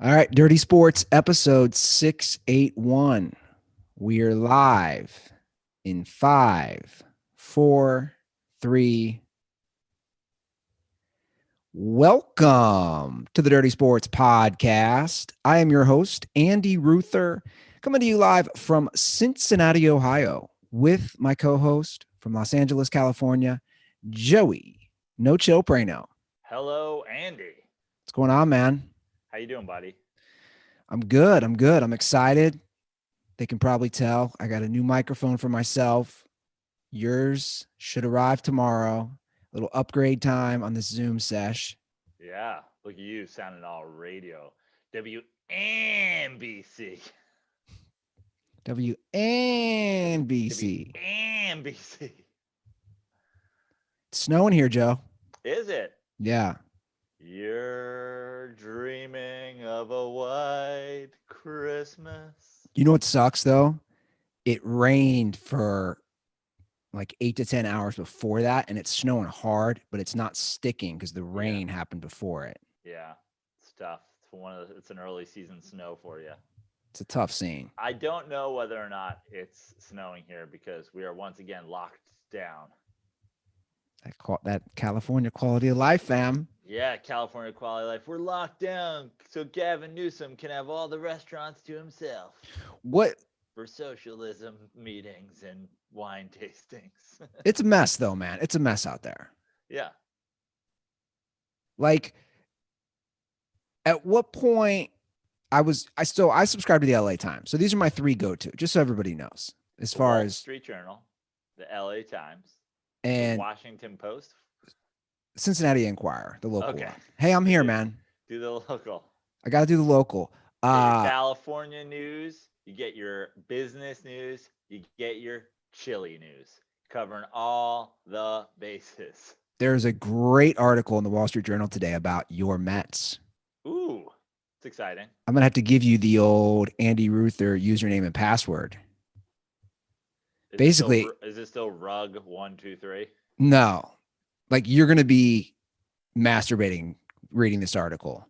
All right, Dirty Sports episode 681. We are live in 5, 4, 3. Welcome to the Dirty Sports Podcast. I am your host, Andy Ruther, coming to you live from Cincinnati, Ohio, with my co-host from Los Angeles, California, Joey No Chill Prano. Hello, Andy. What's going on, man? How you doing, buddy? I'm good. I'm excited. They can probably tell I got a new microphone for myself. Yours should arrive tomorrow. A little upgrade time on this Zoom sesh. Yeah, look at you sounding all radio. WNBC. WNBC. WNBC. It's snowing here, Joe. Is it? Yeah. You're dreaming of a white Christmas. You know what sucks, though? It rained for like 8 to 10 hours before that, and it's snowing hard, but it's not sticking because the rain happened before it. Yeah, it's tough. It's an early season snow for you. It's a tough scene. I don't know whether or not it's snowing here because we are once again locked down. That California quality of life, fam. Yeah, California quality of life. We're locked down so Gavin Newsom can have all the restaurants to himself. What? For socialism meetings and wine tastings. It's a mess, though, man. It's a mess out there. Yeah. Like, at what point I subscribe to the LA Times. So these are my three go-to, just so everybody knows. As far as Street Journal, the LA Times, and the Washington Post, Cincinnati Enquirer, the local okay. one. Hey, I'm here, man. Do the local. I got to do the local. You get your California news, you get your business news, you get your chili news, covering all the bases. There's a great article in the Wall Street Journal today about your Mets. Ooh, it's exciting. I'm going to have to give you the old Andy Ruther username and password. Is it still rug123? No. Like, you're going to be masturbating reading this article.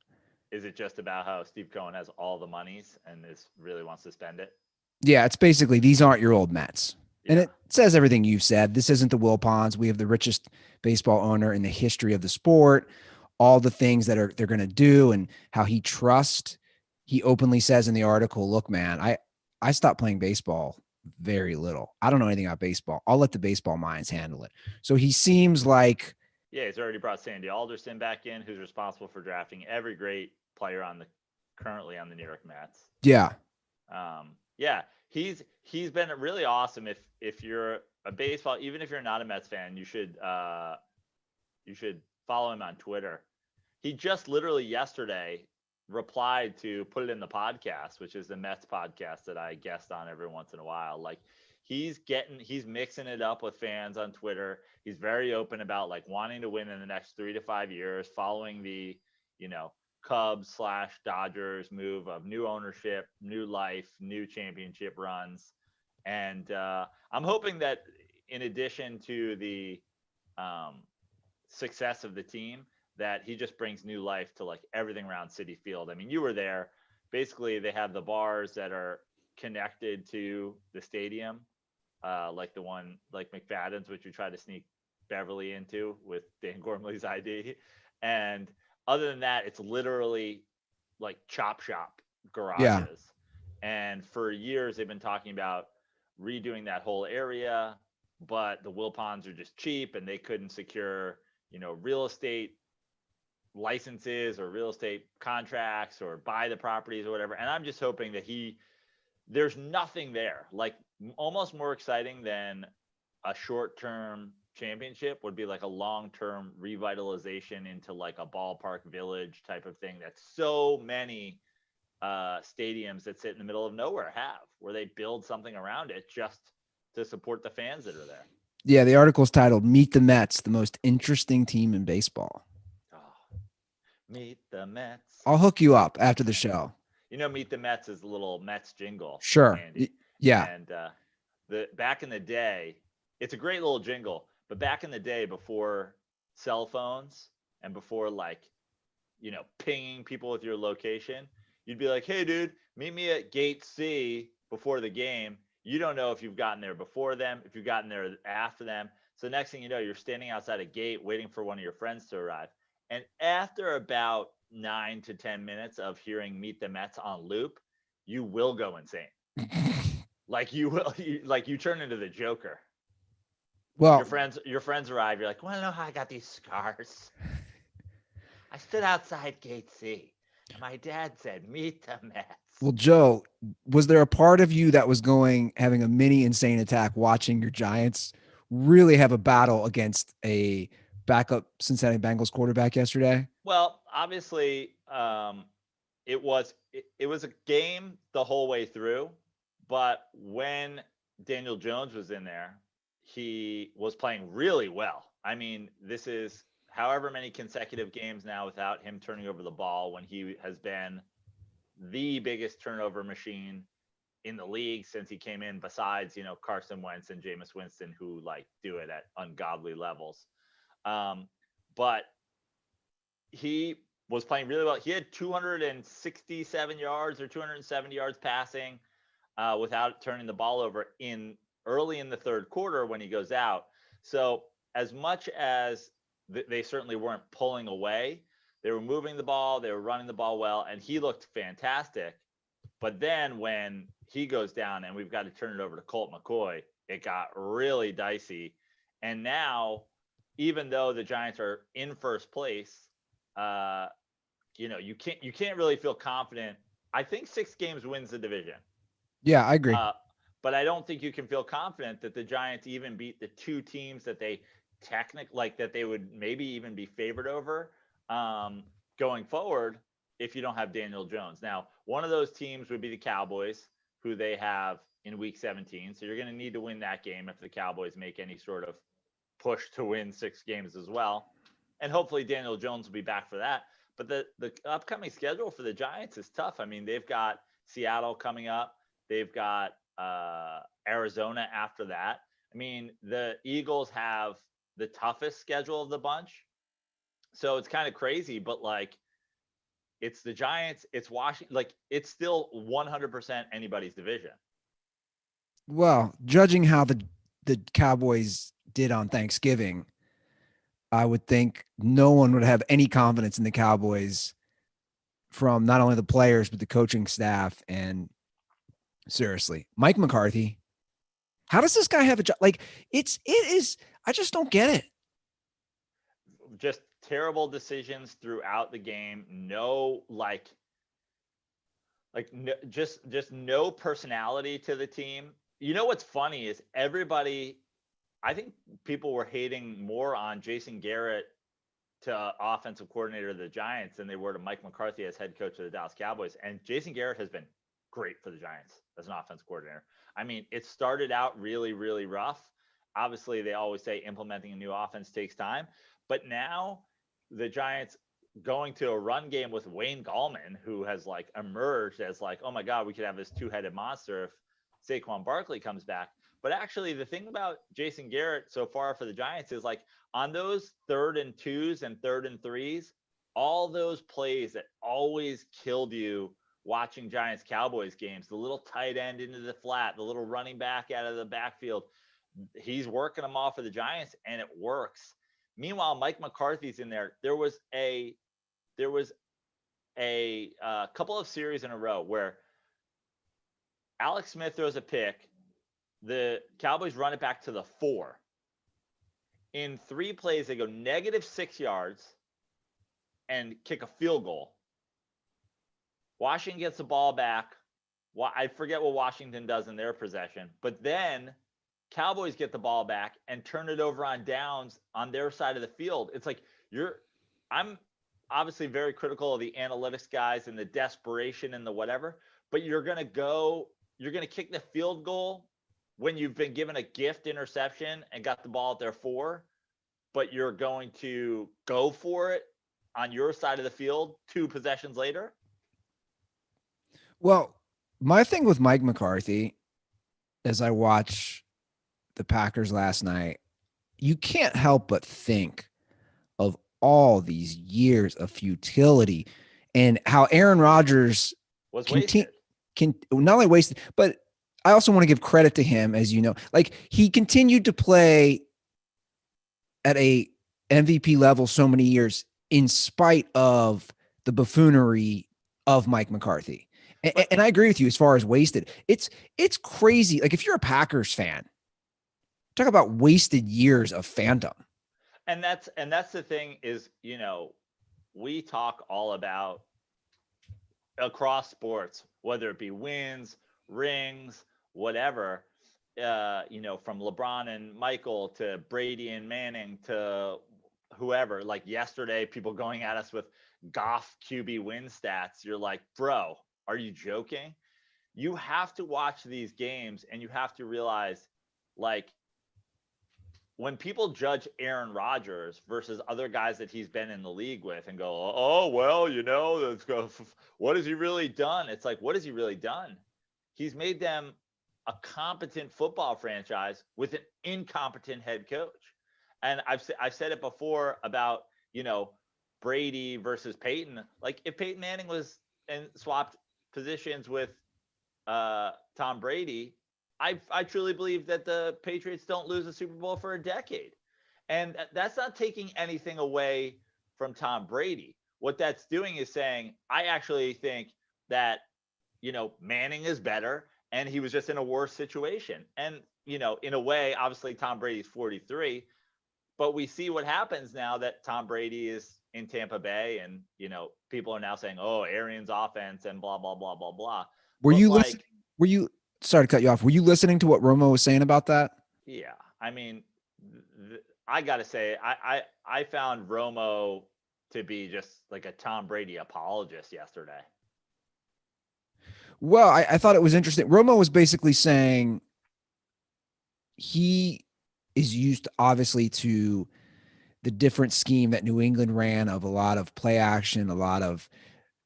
Is it just about how Steve Cohen has all the monies and really wants to spend it? Yeah, it's basically, these aren't your old Mets. Yeah. And it says everything you've said. This isn't the Wilpons. We have the richest baseball owner in the history of the sport. All the things that they're going to do and how he trusts. He openly says in the article, look, man, I stopped playing baseball very little. I don't know anything about baseball. I'll let the baseball minds handle it. So he seems like. Yeah, he's already brought Sandy Alderson back in, who's responsible for drafting every great player currently on the New York Mets. Yeah. Yeah, he's been really awesome. If you're a baseball, even if you're not a Mets fan, you should follow him on Twitter. He just literally yesterday replied to Put It in the Podcast, which is the Mets podcast that I guest on every once in a while. Like, he's mixing it up with fans on Twitter. He's very open about like wanting to win in the next 3 to 5 years, following the, Cubs/Dodgers move of new ownership, new life, new championship runs. And I'm hoping that in addition to the success of the team, that he just brings new life to like everything around Citi Field. I mean, you were there. Basically, they have the bars that are connected to the stadium, like the one like McFadden's, which you try to sneak Beverly into with Dan Gormley's ID. And other than that, it's literally like chop shop garages. Yeah. And for years, they've been talking about redoing that whole area, but the Wilpons are just cheap and they couldn't secure, real estate licenses or real estate contracts or buy the properties or whatever. And I'm just hoping that there's nothing there. Like, almost more exciting than a short-term championship would be like a long-term revitalization into like a ballpark village type of thing that so many stadiums that sit in the middle of nowhere have, where they build something around it just to support the fans that are there. Yeah, the article's titled "Meet the Mets, the most interesting team in baseball." Meet the Mets. I'll hook you up after the show. Meet the Mets is a little Mets jingle. Sure. Andy. Yeah. And back in the day, it's a great little jingle, but back in the day before cell phones and before like, pinging people with your location, you'd be like, hey, dude, meet me at gate C before the game. You don't know if you've gotten there before them, if you've gotten there after them. So next thing you know, you're standing outside a gate waiting for one of your friends to arrive. And after about 9 to 10 minutes of hearing Meet the Mets on loop, you will go insane. Like you turn into the Joker. Well, your friends arrive. You're like, want to know how I got these scars? I stood outside gate C, and my dad said, "Meet the Mets." well, Joe, was there a part of you that was having a mini insane attack watching your Giants really have a battle against a backup Cincinnati Bengals quarterback yesterday? Well, obviously, it was a game the whole way through, but when Daniel Jones was in there, he was playing really well. I mean, this is however many consecutive games now without him turning over the ball, when he has been the biggest turnover machine in the league since he came in, besides, Carson Wentz and Jameis Winston, who like do it at ungodly levels. But he was playing really well. He had 267 yards or 270 yards passing without turning the ball over early in the third quarter when he goes out. So as much as they certainly weren't pulling away, they were moving the ball, they were running the ball well, and he looked fantastic. But then when he goes down and we've got to turn it over to Colt McCoy, it got really dicey. And now, even though the Giants are in first place, you can't really feel confident. I think 6 games wins the division. Yeah, I agree. But I don't think you can feel confident that the Giants even beat the 2 teams that they that they would maybe even be favored over going forward if you don't have Daniel Jones. Now, one of those teams would be the Cowboys, who they have in week 17. So you're going to need to win that game if the Cowboys make any sort of push to win 6 games as well. And hopefully Daniel Jones will be back for that. But the upcoming schedule for the Giants is tough. I mean, they've got Seattle coming up. They've got Arizona after that. I mean, the Eagles have the toughest schedule of the bunch. So it's kind of crazy, but like, it's the Giants, it's Washington, like it's still 100% anybody's division. Well, judging how the Cowboys did on Thanksgiving, I would think no one would have any confidence in the Cowboys from not only the players, but the coaching staff. And seriously, Mike McCarthy, how does this guy have a job? Like it is, I just don't get it. Just terrible decisions throughout the game. No, just no personality to the team. You know, what's funny is I think people were hating more on Jason Garrett to offensive coordinator of the Giants than they were to Mike McCarthy as head coach of the Dallas Cowboys. And Jason Garrett has been great for the Giants as an offensive coordinator. I mean, it started out really, really rough. Obviously, they always say implementing a new offense takes time. But now the Giants going to a run game with Wayne Gallman, who has like emerged as like, oh my God, we could have this 2-headed monster if Saquon Barkley comes back. But actually, the thing about Jason Garrett so far for the Giants is like on those 3rd and 2s and 3rd and 3s, all those plays that always killed you watching Giants Cowboys games, the little tight end into the flat, the little running back out of the backfield, he's working them off for the Giants and it works. Meanwhile, Mike McCarthy's in there. There was a couple of series in a row where Alex Smith throws a pick. The Cowboys run it back to the 4. In 3 plays, they go -6 yards and kick a field goal. Washington gets the ball back. I forget what Washington does in their possession, but then Cowboys get the ball back and turn it over on downs on their side of the field. It's like I'm obviously very critical of the analytics guys and the desperation and the whatever, but you're going to kick the field goal when you've been given a gift interception and got the ball at their 4, but you're going to go for it on your side of the field 2 possessions later. Well, my thing with Mike McCarthy, as I watch the Packers last night, you can't help but think of all these years of futility and how Aaron Rodgers was Conti- wasted. can not only wasted, but I also want to give credit to him, as you know, like he continued to play at a MVP level so many years in spite of the buffoonery of Mike McCarthy. And I agree with you as far as wasted. It's crazy. Like if you're a Packers fan, talk about wasted years of fandom. And that's the thing is, we talk all about across sports, whether it be wins, rings, whatever, from LeBron and Michael to Brady and Manning to whoever. Like yesterday, people going at us with Goff QB win stats. You're like, bro, are you joking? You have to watch these games and you have to realize, like, when people judge Aaron Rodgers versus other guys that he's been in the league with and go, oh, well, let's go, what has he really done? It's like, what has he really done? He's made them a competent football franchise with an incompetent head coach. And I've said it before about, Brady versus Peyton. Like if Peyton Manning was and swapped positions with Tom Brady, I truly believe that the Patriots don't lose a Super Bowl for a decade. And that's not taking anything away from Tom Brady. What that's doing is saying, I actually think that, Manning is better and he was just in a worse situation. And, in a way, obviously Tom Brady's 43, but we see what happens now that Tom Brady is in Tampa Bay and, people are now saying, oh, Arians offense and blah, blah, blah, blah, blah. Were But you listening? Were you sorry to cut you off? Were you listening to what Romo was saying about that? Yeah, I mean, I gotta say, I found Romo to be just like a Tom Brady apologist yesterday. Well, I thought it was interesting. Romo was basically saying he is used obviously to the different scheme that New England ran of a lot of play action, a lot of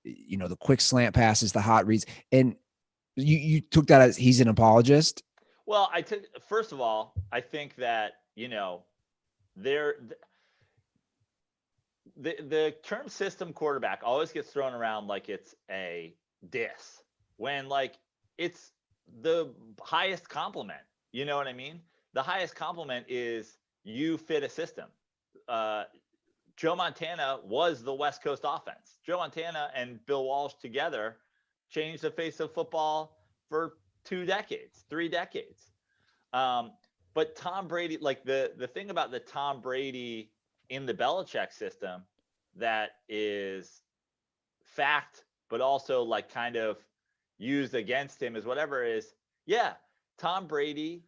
the quick slant passes, the hot reads, and you took that as he's an apologist. Well, first of all, I think that there the term system quarterback always gets thrown around like it's a diss when like it's the highest compliment. You know what I mean? The highest compliment is you fit a system. Joe Montana was the West Coast offense. Joe Montana and Bill Walsh together changed the face of football for 2 decades, 3 decades. But Tom Brady, like the thing about the Tom Brady in the Belichick system that is fact, but also like kind of used against him is whatever is, yeah, Tom Brady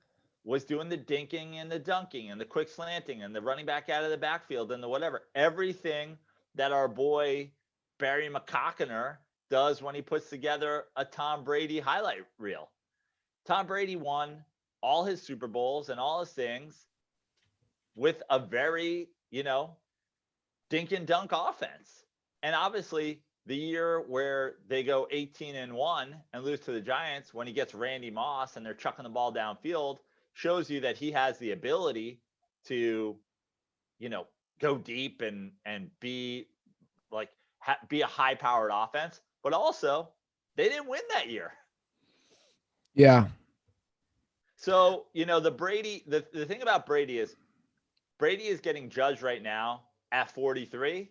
was doing the dinking and the dunking and the quick slanting and the running back out of the backfield and the whatever. Everything that our boy Barry McCockiner does when he puts together a Tom Brady highlight reel. Tom Brady won all his Super Bowls and all his things with a very, dink and dunk offense. And obviously, the year where they go 18-1 and lose to the Giants when he gets Randy Moss and they're chucking the ball downfield shows you that he has the ability to, go deep and be like be a high powered offense. But also, they didn't win that year. Yeah. So, the Brady, the thing about Brady is getting judged right now at 43,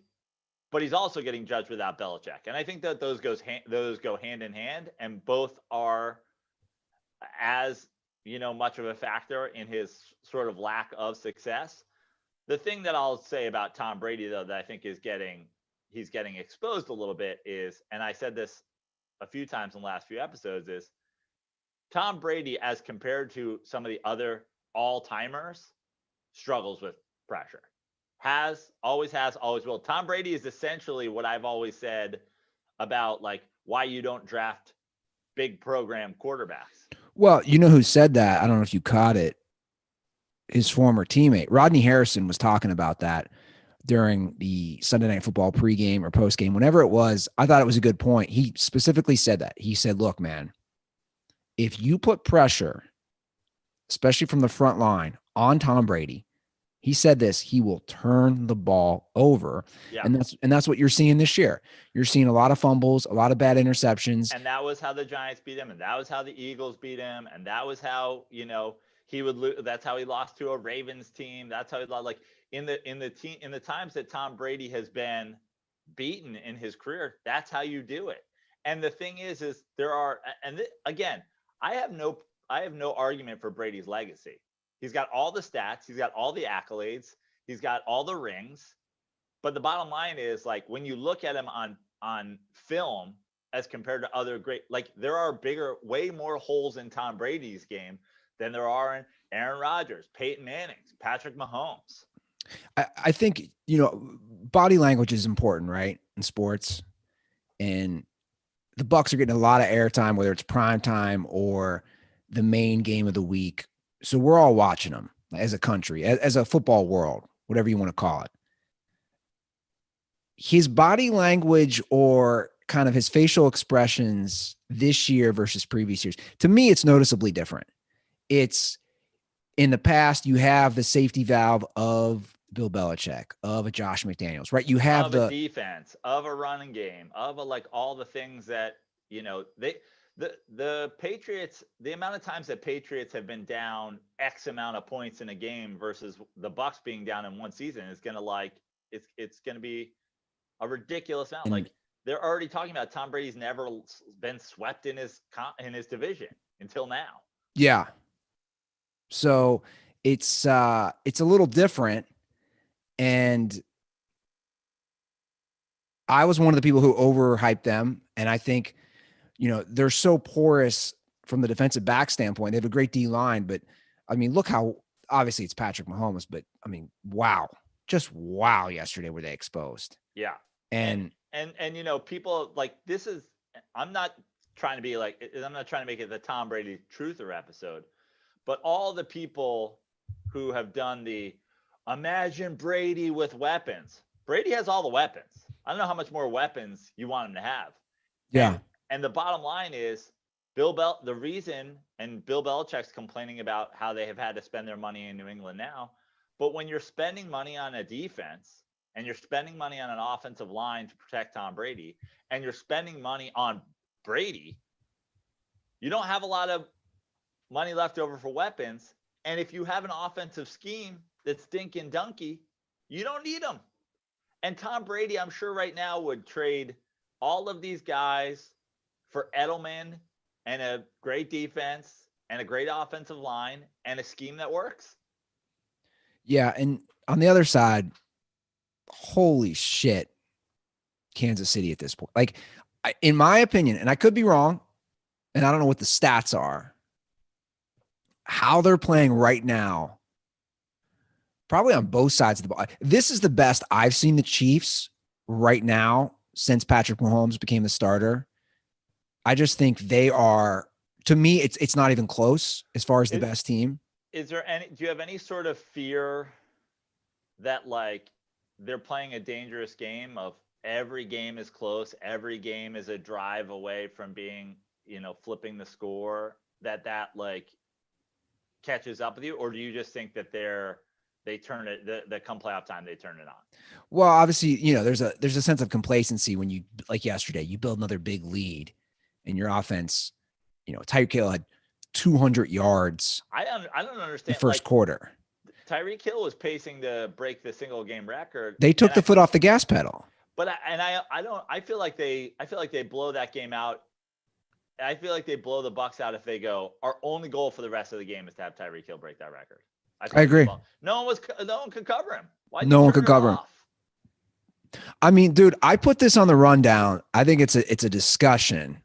but he's also getting judged without Belichick. And I think that those go hand in hand, and both are as, much of a factor in his sort of lack of success. The thing that I'll say about Tom Brady, though, that I think he's getting exposed a little bit is, and I said this a few times in the last few episodes, is Tom Brady, as compared to some of the other all-timers, struggles with pressure. Always will. Tom Brady is essentially what I've always said about like why you don't draft big program quarterbacks. Well, you know who said that? I don't know if you caught it. His former teammate, Rodney Harrison, was talking about that during the Sunday Night Football pregame or postgame, whenever it was. I thought it was a good point. He specifically said that. He said, look, man, if you put pressure, especially from the front line, on Tom Brady, He said this, he will turn the ball over. Yeah. And that's what you're seeing this year. You're seeing a lot of fumbles, a lot of bad interceptions. And that was how the Giants beat him, and that was how the Eagles beat him, and that was how, he would lose. That's how he lost to a Ravens team. That's how he lost. Like in the times that Tom Brady has been beaten in his career, that's how you do it. And the thing is there are, and again, I have no argument for Brady's legacy. He's got all the stats, he's got all the accolades, he's got all the rings. But the bottom line is, like, when you look at him on film as compared to other great, like, there are way more holes in Tom Brady's game than there are in Aaron Rodgers, Peyton Manning's, Patrick Mahomes. I think, body language is important, right? In sports. And the Bucs are getting a lot of airtime, whether it's prime time or the main game of the week. So we're all watching them as a country, as a football world, whatever you want to call it. His body language or kind of his facial expressions this year versus previous years, to me, it's noticeably different. It's in the past, you have the safety valve of Bill Belichick, of a Josh McDaniels, right? You have the defense, of a running game, of like all the things that, the Patriots, the amount of times that Patriots have been down X amount of points in a game versus the Bucs being down in one season is going to it's going to be a ridiculous amount. Like, they're already talking about Tom Brady's never been swept in his division until now. Yeah. So it's a little different. And I was one of the people who overhyped them. And I think, they're so porous from the defensive back standpoint. They have a great D line, but I mean, look how obviously it's Patrick Mahomes, but I mean, wow, just wow. Yesterday were they exposed? Yeah. And people like, this is, I'm not trying to make it the Tom Brady truther episode, but all the people who have done the imagine Brady with weapons. Brady has all the weapons. I don't know how much more weapons you want him to have. Yeah. And the bottom line is the reason, and Bill Belichick's complaining about how they have had to spend their money in New England now. But when you're spending money on a defense and you're spending money on an offensive line to protect Tom Brady, and you're spending money on Brady, you don't have a lot of money left over for weapons. And if you have an offensive scheme that's stinking donkey, you don't need them. And Tom Brady, I'm sure right now, would trade all of these guys for Edelman and a great defense and a great offensive line and a scheme that works. Yeah. And on the other side, holy shit, Kansas City at this point. Like, in my opinion, and I could be wrong, and I don't know what the stats are, how they're playing right now, probably on both sides of the ball. This is the best I've seen the Chiefs right now since Patrick Mahomes became the starter. I just think they are, to me, it's not even close as far as the best team. Do you have any sort of fear that, like, they're playing a dangerous game of every game is close, every game is a drive away from being, flipping the score, that like catches up with you? Or do you just think that they turn it, that come playoff time, they turn it on? Well, obviously, there's a sense of complacency when you, like yesterday, you build another big lead in your offense. Tyreek Hill had 200 yards. I don't understand the first quarter. Tyreek Hill was pacing to break the single game record. They took the foot off the gas pedal. But I feel like they blow that game out. I feel like they blow the Bucs out if they go, our only goal for the rest of the game is to have Tyreek Hill break that record. I agree. No one could cover him. No one could cover him. I mean, dude, I put this on the rundown. I think it's a discussion.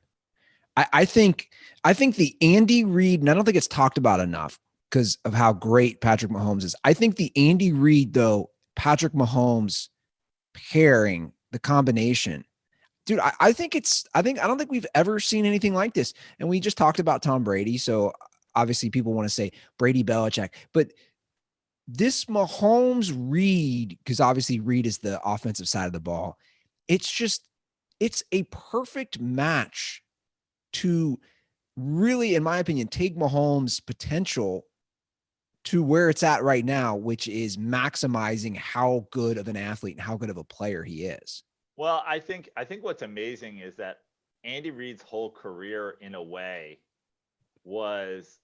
I think the Andy Reid, and I don't think it's talked about enough because of how great Patrick Mahomes is. I think the Andy Reid, though, Patrick Mahomes pairing, the combination, dude, I don't think we've ever seen anything like this. And we just talked about Tom Brady. So obviously people want to say Brady, Belichick, but this Mahomes Reid, because obviously Reid is the offensive side of the ball. It's a perfect match to really, in my opinion, take Mahomes' potential to where it's at right now, which is maximizing how good of an athlete and how good of a player he is. Well, I think what's amazing is that Andy Reid's whole career, in a way, was,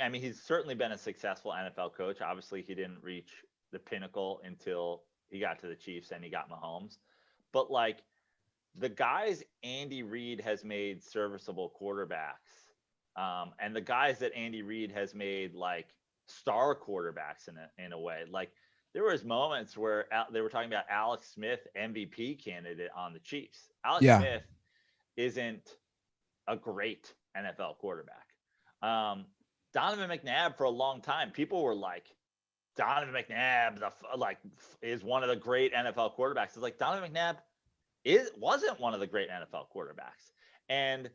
I mean, he's certainly been a successful NFL coach. Obviously, he didn't reach the pinnacle until he got to the Chiefs and he got Mahomes. But like the guys Andy Reid has made serviceable quarterbacks, and the guys that Andy Reid has made like star quarterbacks in a way, like there was moments where they were talking about Alex Smith, MVP candidate on the Chiefs. Alex Smith isn't a great NFL quarterback. Donovan McNabb, for a long time, people were like, Donovan McNabb, is one of the great NFL quarterbacks. It's like Donovan McNabb wasn't one of the great NFL quarterbacks. And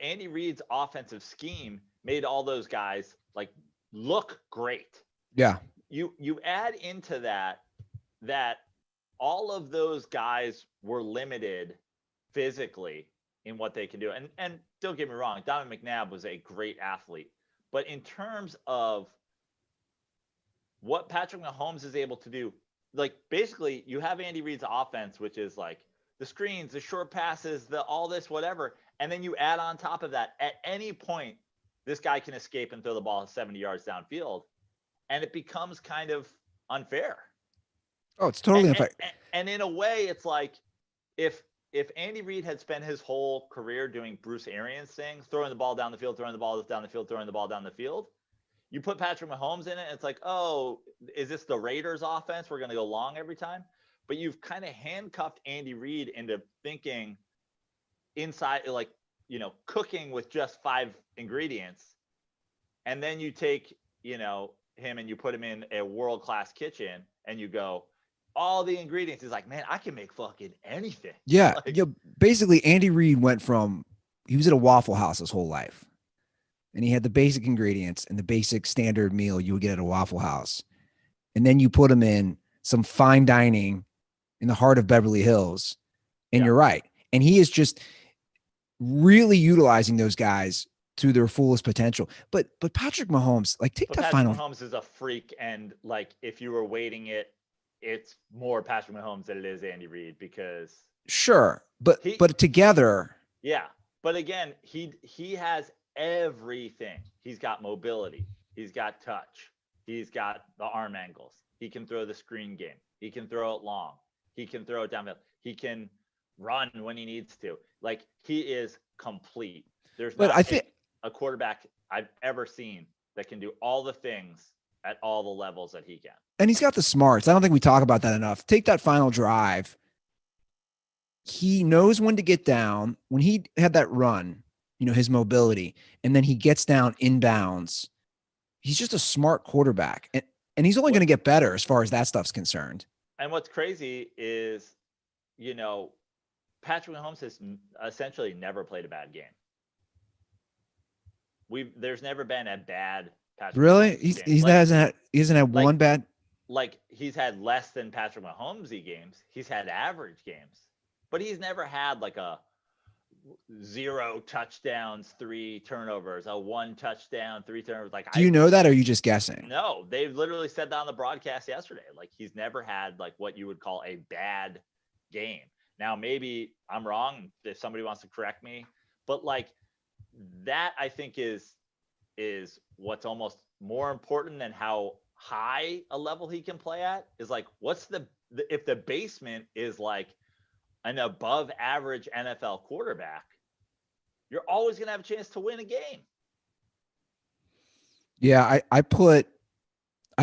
Andy Reid's offensive scheme made all those guys like look great. Yeah. You add into that all of those guys were limited physically in what they can do. And don't get me wrong, Donovan McNabb was a great athlete. But in terms of what Patrick Mahomes is able to do, like basically you have Andy Reid's offense, which is like the screens, the short passes, all this, whatever. And then you add on top of that, at any point, this guy can escape and throw the ball 70 yards downfield. And it becomes kind of unfair. Oh, it's totally unfair. And in a way, it's like if Andy Reid had spent his whole career doing Bruce Arians things, throwing the ball down the field, throwing the ball down the field, throwing the ball down the field, you put Patrick Mahomes in it, and it's like, oh, is this the Raiders offense? We're going to go long every time. But you've kind of handcuffed Andy Reid into thinking inside, like, cooking with just 5 ingredients. And then you take, him and you put him in a world-class kitchen and you go, all the ingredients. He's like, man, I can make fucking anything. Yeah. Basically, Andy Reid went from, he was at a Waffle House his whole life. And he had the basic ingredients and the basic standard meal you would get at a Waffle House. And then you put him in some fine dining in the heart of Beverly Hills. And you're right. And he is just really utilizing those guys to their fullest potential. But Patrick Mahomes, like Patrick Mahomes is a freak. And like, if you were weighting it, it's more Patrick Mahomes than it is Andy Reid because. Sure. But together. Yeah. But again, he has everything. He's got mobility. He's got touch. He's got the arm angles. He can throw the screen game. He can throw it long. He can throw it downfield. He can run when he needs to. Like, he is complete. There's not a quarterback I've ever seen that can do all the things at all the levels that he can. And he's got the smarts. I don't think we talk about that enough. Take that final drive. He knows when to get down. When he had that run, his mobility, and then he gets down inbounds. He's just a smart quarterback. And he's only going to get better as far as that stuff's concerned. And what's crazy is, Patrick Mahomes has essentially never played a bad game. There's never been a bad Patrick really? Mahomes He hasn't had one bad. Like, he's had less than Patrick Mahomes-y games. He's had average games, but he's never had like a 0 touchdowns, 3 turnovers, a 1 touchdown, 3 turnovers. Like, do you know that, or are you just guessing? No, they literally said that on the broadcast yesterday. Like, he's never had like what you would call a bad game. Now, maybe I'm wrong if somebody wants to correct me, but like that, I think is what's almost more important than how high a level he can play at is like, what's if the basement is like an above average NFL quarterback, you're always going to have a chance to win a game. Yeah. I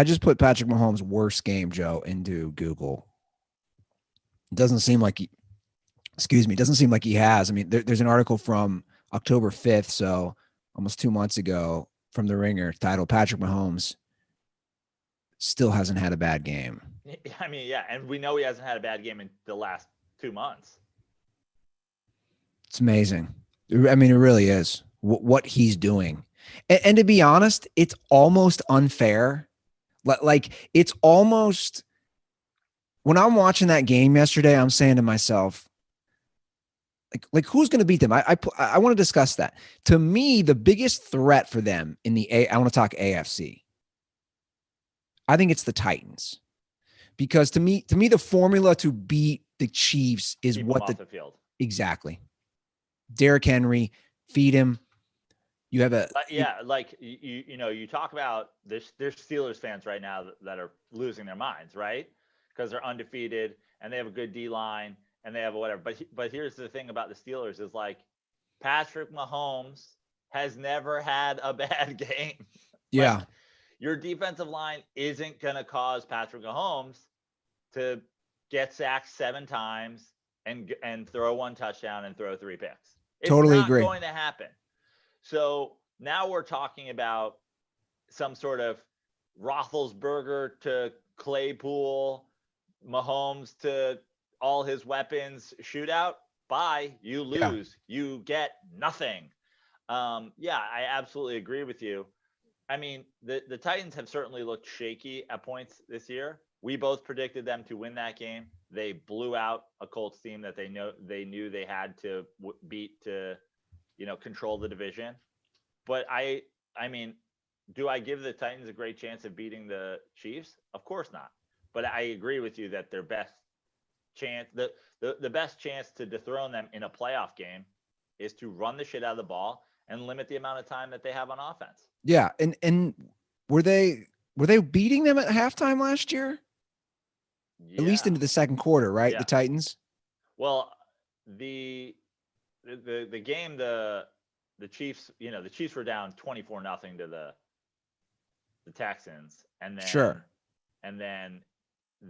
just put Patrick Mahomes' worst game, Joe, into Google. It doesn't seem like he has. I mean, there's an article from October 5th. So almost 2 months ago from The Ringer titled Patrick Mahomes still hasn't had a bad game. I mean, yeah. And we know he hasn't had a bad game in the last 2 months. It's amazing. I mean, it really is what he's doing. And to be honest, it's almost unfair. Like, it's almost, when I'm watching that game yesterday, I'm saying to myself, Like who's going to beat them? I want to discuss that. To me, the biggest threat for them in I want to talk AFC. I think it's the Titans, because to me, the formula to beat the Chiefs is Keep what them off the field. Exactly. Derrick Henry, feed him. You have like you talk about this. There's Steelers fans right now that are losing their minds, right? Because they're undefeated and they have a good D line and they have whatever. But here's the thing about the Steelers is like Patrick Mahomes has never had a bad game. Yeah. Like, your defensive line isn't going to cause Patrick Mahomes to get sacked 7 times and throw 1 touchdown and throw 3 picks. It's Totally not agree. going to happen. So now we're talking about some sort of Roethlisberger to Claypool, Mahomes to all his weapons shootout. Bye. You lose. Yeah. You get nothing. Yeah, I absolutely agree with you. I mean, the Titans have certainly looked shaky at points this year. We both predicted them to win that game. They blew out a Colts team that they knew they had to beat to, control the division. But I mean, do I give the Titans a great chance of beating the Chiefs? Of course not. But I agree with you that their best chance, the best chance to dethrone them in a playoff game is to run the shit out of the ball and limit the amount of time that they have on offense. Yeah, and were they beating them at halftime last year? Yeah. At least into the second quarter, right? Yeah. The Titans. Well, the game, the Chiefs, the Chiefs were down 24-0 to the Texans, and then sure, and then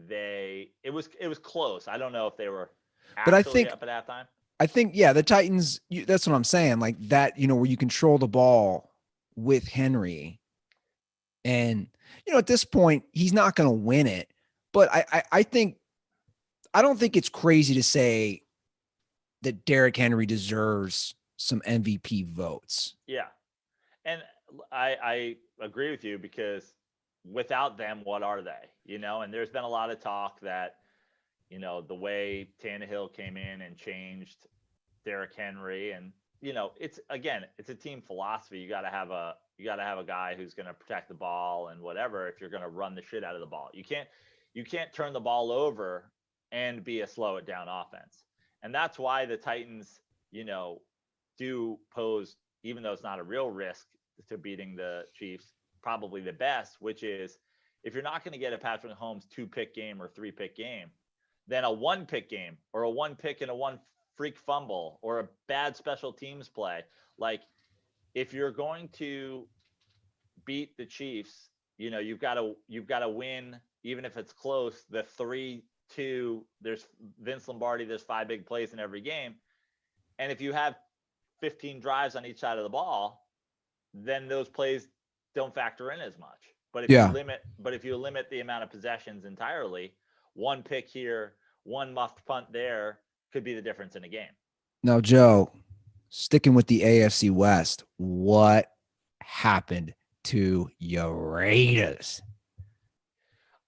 it was close. I don't know if they were but I think up at halftime. I think the Titans. That's what I'm saying. Like that, where you control the ball with Henry, and at this point he's not going to win it. But I think I don't think it's crazy to say that Derrick Henry deserves some MVP votes. Yeah. And I agree with you, because without them, what are they? And there's been a lot of talk that, the way Tannehill came in and changed Derrick Henry, and it's a team philosophy. You got to have a guy who's going to protect the ball and whatever if you're going to run the shit out of the ball. You can't turn the ball over and be a slow it down offense. And that's why the Titans, do pose, even though it's not a real risk to beating the Chiefs, probably the best, which is if you're not going to get a Patrick Mahomes 2-pick game or 3-pick game, then a 1-pick game or a 1-pick and a 1 freak fumble or a bad special teams play. Like, if you're going to beat the Chiefs, you've got to win, even if it's close. The 3-2, there's Vince Lombardi, there's 5 big plays in every game. And if you have 15 drives on each side of the ball, then those plays don't factor in as much. But if you limit the amount of possessions entirely, 1 pick here, 1 muffed punt there could be the difference in a game. Now, Joe, sticking with the AFC West, what happened to your Raiders?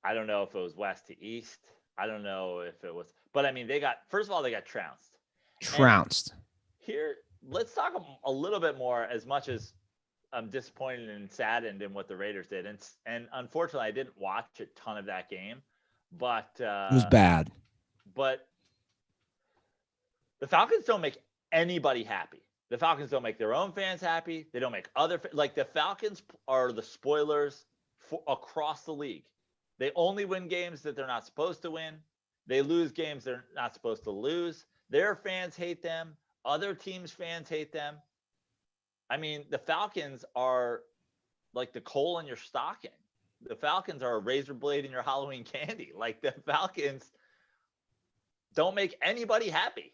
I don't know if it was west to east. I don't know if it was, but I mean, they got trounced. Trounced. And here, let's talk a little bit more, as much as I'm disappointed and saddened in what the Raiders did. And unfortunately, I didn't watch a ton of that game, but it was bad. But the Falcons don't make anybody happy. The Falcons don't make their own fans happy. They don't make the Falcons are the spoilers across the league. They only win games that they're not supposed to win. They lose games they're not supposed to lose. Their fans hate them. Other teams' fans hate them. I mean, the Falcons are like the coal in your stocking. The Falcons are a razor blade in your Halloween candy. Like, the Falcons don't make anybody happy.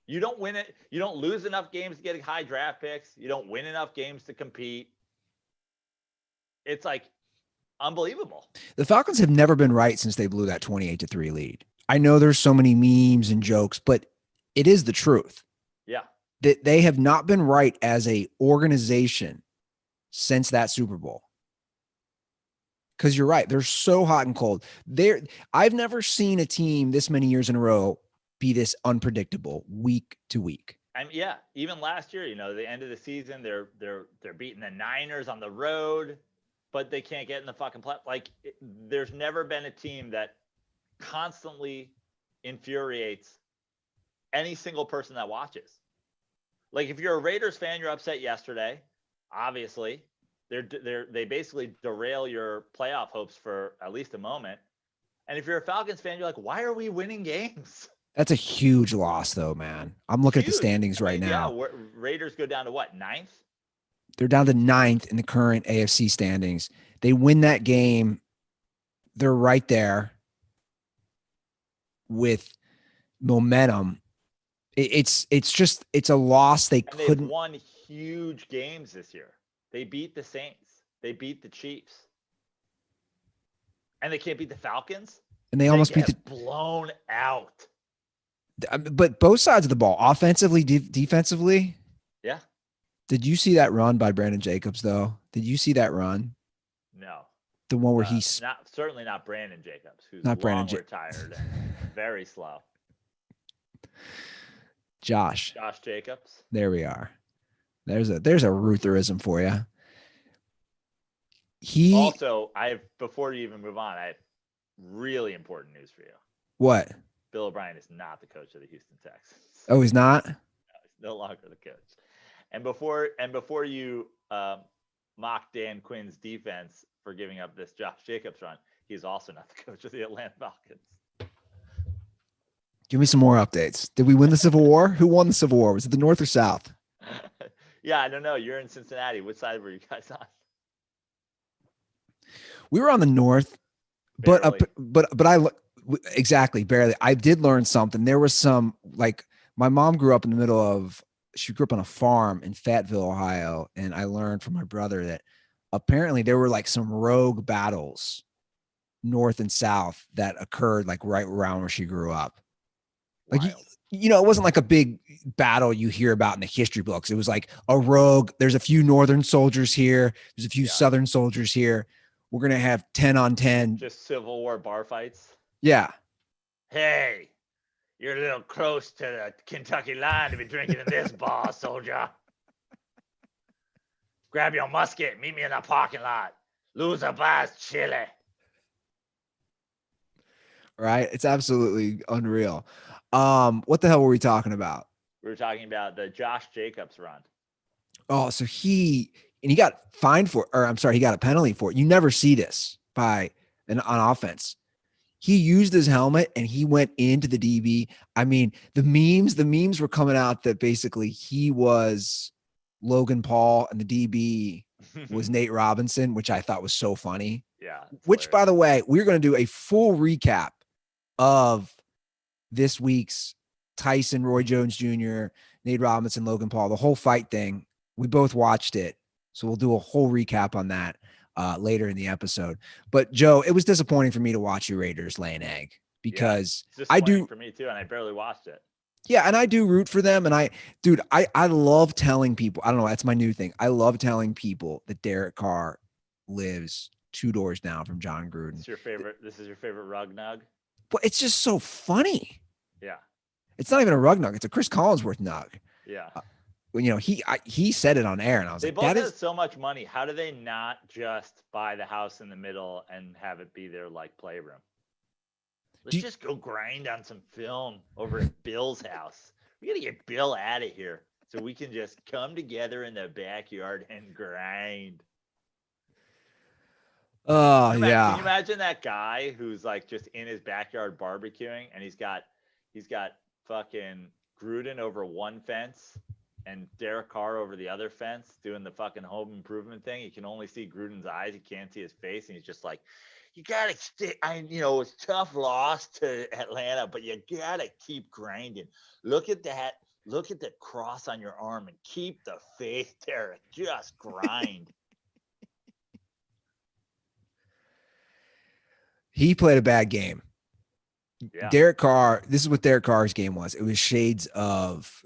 You don't win it. You don't lose enough games to get high draft picks. You don't win enough games to compete. It's like unbelievable. The Falcons have never been right since they blew that 28-3 lead. I know there's so many memes and jokes, but it is the truth. Yeah. That they have not been right as a organization since that Super Bowl. Because you're right. They're so hot and cold. I've never seen a team this many years in a row be this unpredictable week to week. And yeah, even last year, the end of the season, they're beating the Niners on the road, but they can't get in the fucking play. Like, there's never been a team that constantly infuriates any single person that watches. Like, if you're a Raiders fan, you're upset yesterday. Obviously, they basically derail your playoff hopes for at least a moment. And if you're a Falcons fan, you're like, why are we winning games? That's a huge loss, though, man. I'm looking at the standings right now. Yeah, Raiders go down to what, 9th? They're down to 9th in the current AFC standings. They win that game, they're right there with momentum. It's a loss they couldn't. They've won huge games this year. They beat the Saints. They beat the Chiefs. And they can't beat the Falcons. And they almost beat blown out. But both sides of the ball, offensively, defensively. Yeah. Did you see that run by Brandon Jacobs, though? Did you see that run? No. The one where he's certainly not Brandon Jacobs, who's not long retired and very slow. Josh Jacobs. There we are. There's a Rutherism for you. Before you even move on, I have really important news for you. What? Bill O'Brien is not the coach of the Houston Texans. Oh, he's not? No, he's no longer the coach. And before you mock Dan Quinn's defense for giving up this Josh Jacobs run, he's also not the coach of the Atlanta Falcons. Give me some more updates. Did we win the Civil War? Who won the Civil War? Was it the North or South? Yeah, I don't know. You're in Cincinnati. Which side were you guys on? We were on the North, Barely. but I exactly barely. I did learn something. There was some, like, my mom grew up in the middle of. She grew up on a farm in Fayetteville, Ohio, and I learned from my brother that apparently there were like some rogue battles, North and South, that occurred like right around where she grew up. Like, it wasn't like a big battle you hear about in the history books. It was like a rogue. There's a few Northern soldiers here. There's a few Southern soldiers here. We're going to have 10 on 10. Just Civil War bar fights. Yeah. Hey, you're a little close to the Kentucky line to be drinking in this bar, soldier. Grab your musket. Meet me in the parking lot. Loser buys chili. Right. It's absolutely unreal. What the hell were we talking about? We were talking about the Josh Jacobs run. Oh, so he got fined for, or I'm sorry, he got a penalty for it. You never see this on offense. He used his helmet and he went into the DB. I mean, the memes were coming out that basically he was Logan Paul and the DB was Nate Robinson, which I thought was so funny. Yeah. Which, by the way, we're going to do a full recap of this week's Tyson, Roy Jones Jr., Nate Robinson, Logan Paul, the whole fight thing. We both watched it. So we'll do a whole recap on that later in the episode. But Joe, it was disappointing for me to watch your Raiders lay an egg because I do for me too. And I barely watched it. Yeah. And I do root for them. And I love telling people, I don't know, that's my new thing. I love telling people that Derek Carr lives 2 doors down from John Gruden. This is your favorite rug nug? But it's just so funny. Yeah. It's not even a rug nug. It's a Chris Collinsworth nug. Yeah. He said it on air, and I was they like, both "That have is so much money. How do they not just buy the house in the middle and have it be their like playroom? Let's just go grind on some film over at Bill's house. We gotta get Bill out of here so we can just come together in the backyard and grind." Oh, Can yeah. you imagine that guy who's like just in his backyard barbecuing and he's got fucking Gruden over one fence and Derek Carr over the other fence doing the fucking home improvement thing. You can only see Gruden's eyes. You can't see his face. And he's just like, you got to stay. It's tough loss to Atlanta, but you got to keep grinding. Look at that. Look at the cross on your arm and keep the faith, Derek. Just grind. He played a bad game. Yeah. Derek Carr, this is what Derek Carr's game was. It was shades of,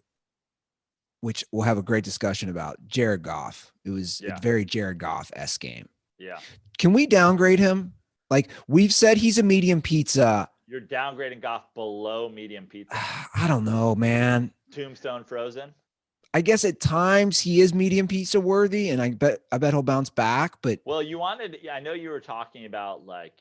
which we'll have a great discussion about, Jared Goff. It was a very Jared Goff-esque game. Yeah. Can we downgrade him? Like, we've said he's a medium pizza. You're downgrading Goff below medium pizza. I don't know, man. Tombstone frozen. I guess at times he is medium pizza worthy, and I bet he'll bounce back. But well, I know you were talking about like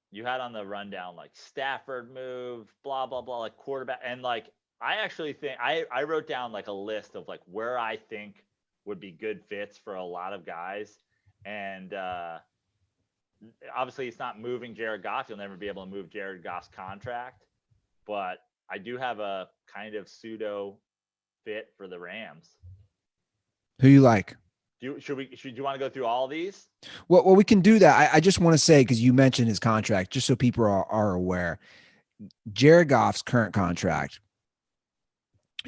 you had on the rundown like Stafford move, blah blah blah, like quarterback, and like I actually think I wrote down like a list of like where I think would be good fits for a lot of guys, and obviously it's not moving Jared Goff. You'll never be able to move Jared Goff's contract, but I do have a kind of pseudo fit for the Rams. who you like? Should you want to go through all of these? Well, we can do that. I just want to say, because you mentioned his contract, just so people are aware, Jared Goff's current contract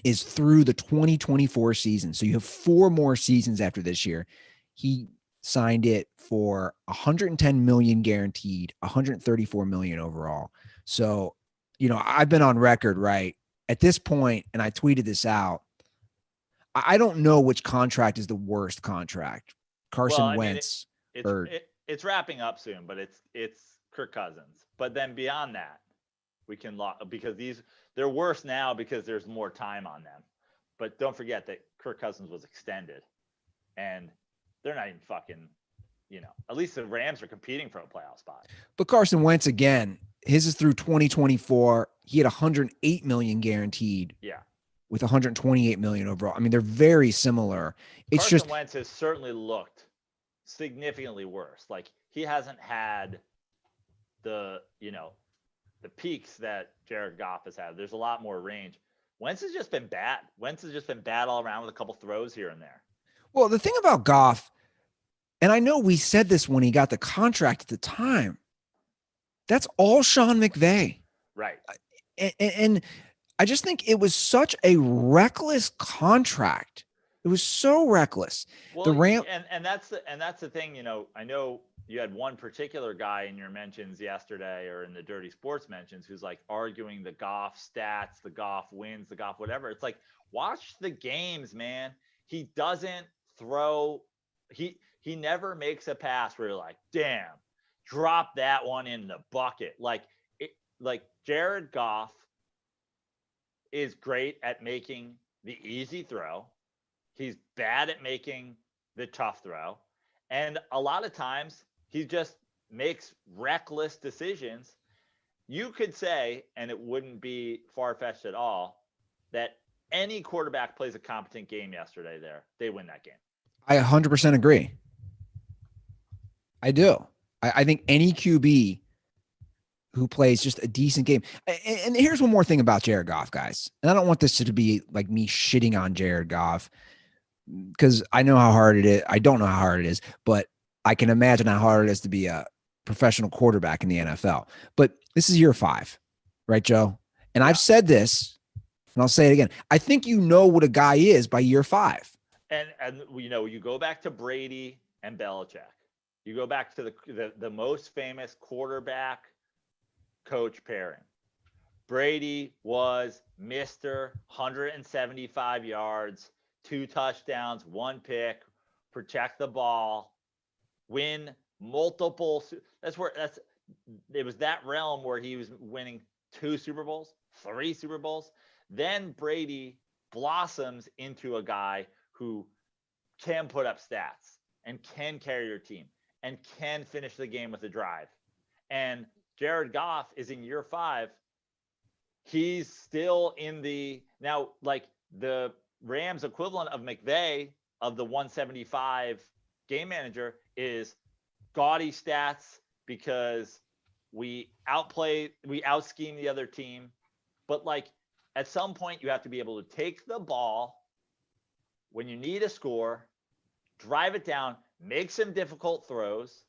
is through the 2024 season. So you have 4 more seasons after this year. He signed it for 110 million guaranteed, 134 million overall. So, I've been on record, right? At this point, and I tweeted this out, I don't know which contract is the worst contract. Carson Wentz. It's wrapping up soon, but it's Kirk Cousins. But then beyond that, we can because they're worse now because there's more time on them. But don't forget that Kirk Cousins was extended, and they're not even fucking. At least the Rams are competing for a playoff spot. But Carson Wentz, again, his is through 2024. He had 108 million guaranteed. Yeah. With 128 million overall. I mean, they're very similar. It's Carson Wentz has certainly looked significantly worse. Like he hasn't had the peaks that Jared Goff has had. There's a lot more range. Wentz has just been bad. Wentz has just been bad all around with a couple throws here and there. Well, the thing about Goff, and I know we said this when he got the contract at the time, that's all Sean McVay. Right. And I just think it was such a reckless contract. It was so reckless. Well, and that's the thing. I know you had one particular guy in your mentions yesterday, or in the Dirty Sports mentions, who's like arguing the Goff stats, the Goff wins, the Goff whatever. It's like, watch the games, man. He doesn't throw. He never makes a pass where you're like, damn, drop that one in the bucket. Like Jared Goff is great at making the easy throw. He's bad at making the tough throw. And a lot of times he just makes reckless decisions. You could say, and it wouldn't be far-fetched at all, that any quarterback plays a competent game yesterday they win that game. I 100% agree. I do. I think any QB who plays just a decent game. And here's one more thing about Jared Goff, guys. And I don't want this to be like me shitting on Jared Goff, because I know how hard it is. I don't know how hard it is, but I can imagine how hard it is to be a professional quarterback in the NFL. But this is year 5, right, Joe? And I've said this, and I'll say it again. I think you know what a guy is by year 5. And you go back to Brady and Belichick. You go back to the most famous quarterback coach pairing. Brady was Mr. 175 yards, 2 touchdowns, 1 pick, protect the ball, win multiple. It was that realm where he was winning 2 Super Bowls, 3 Super Bowls. Then Brady blossoms into a guy who can put up stats and can carry your team and can finish the game with a drive. And Jared Goff is in year 5. He's still in now, like the Rams equivalent of McVay of the 175 game manager is gaudy stats because we out-scheme the other team. But like at some point you have to be able to take the ball when you need a score, drive it down, make some difficult throws,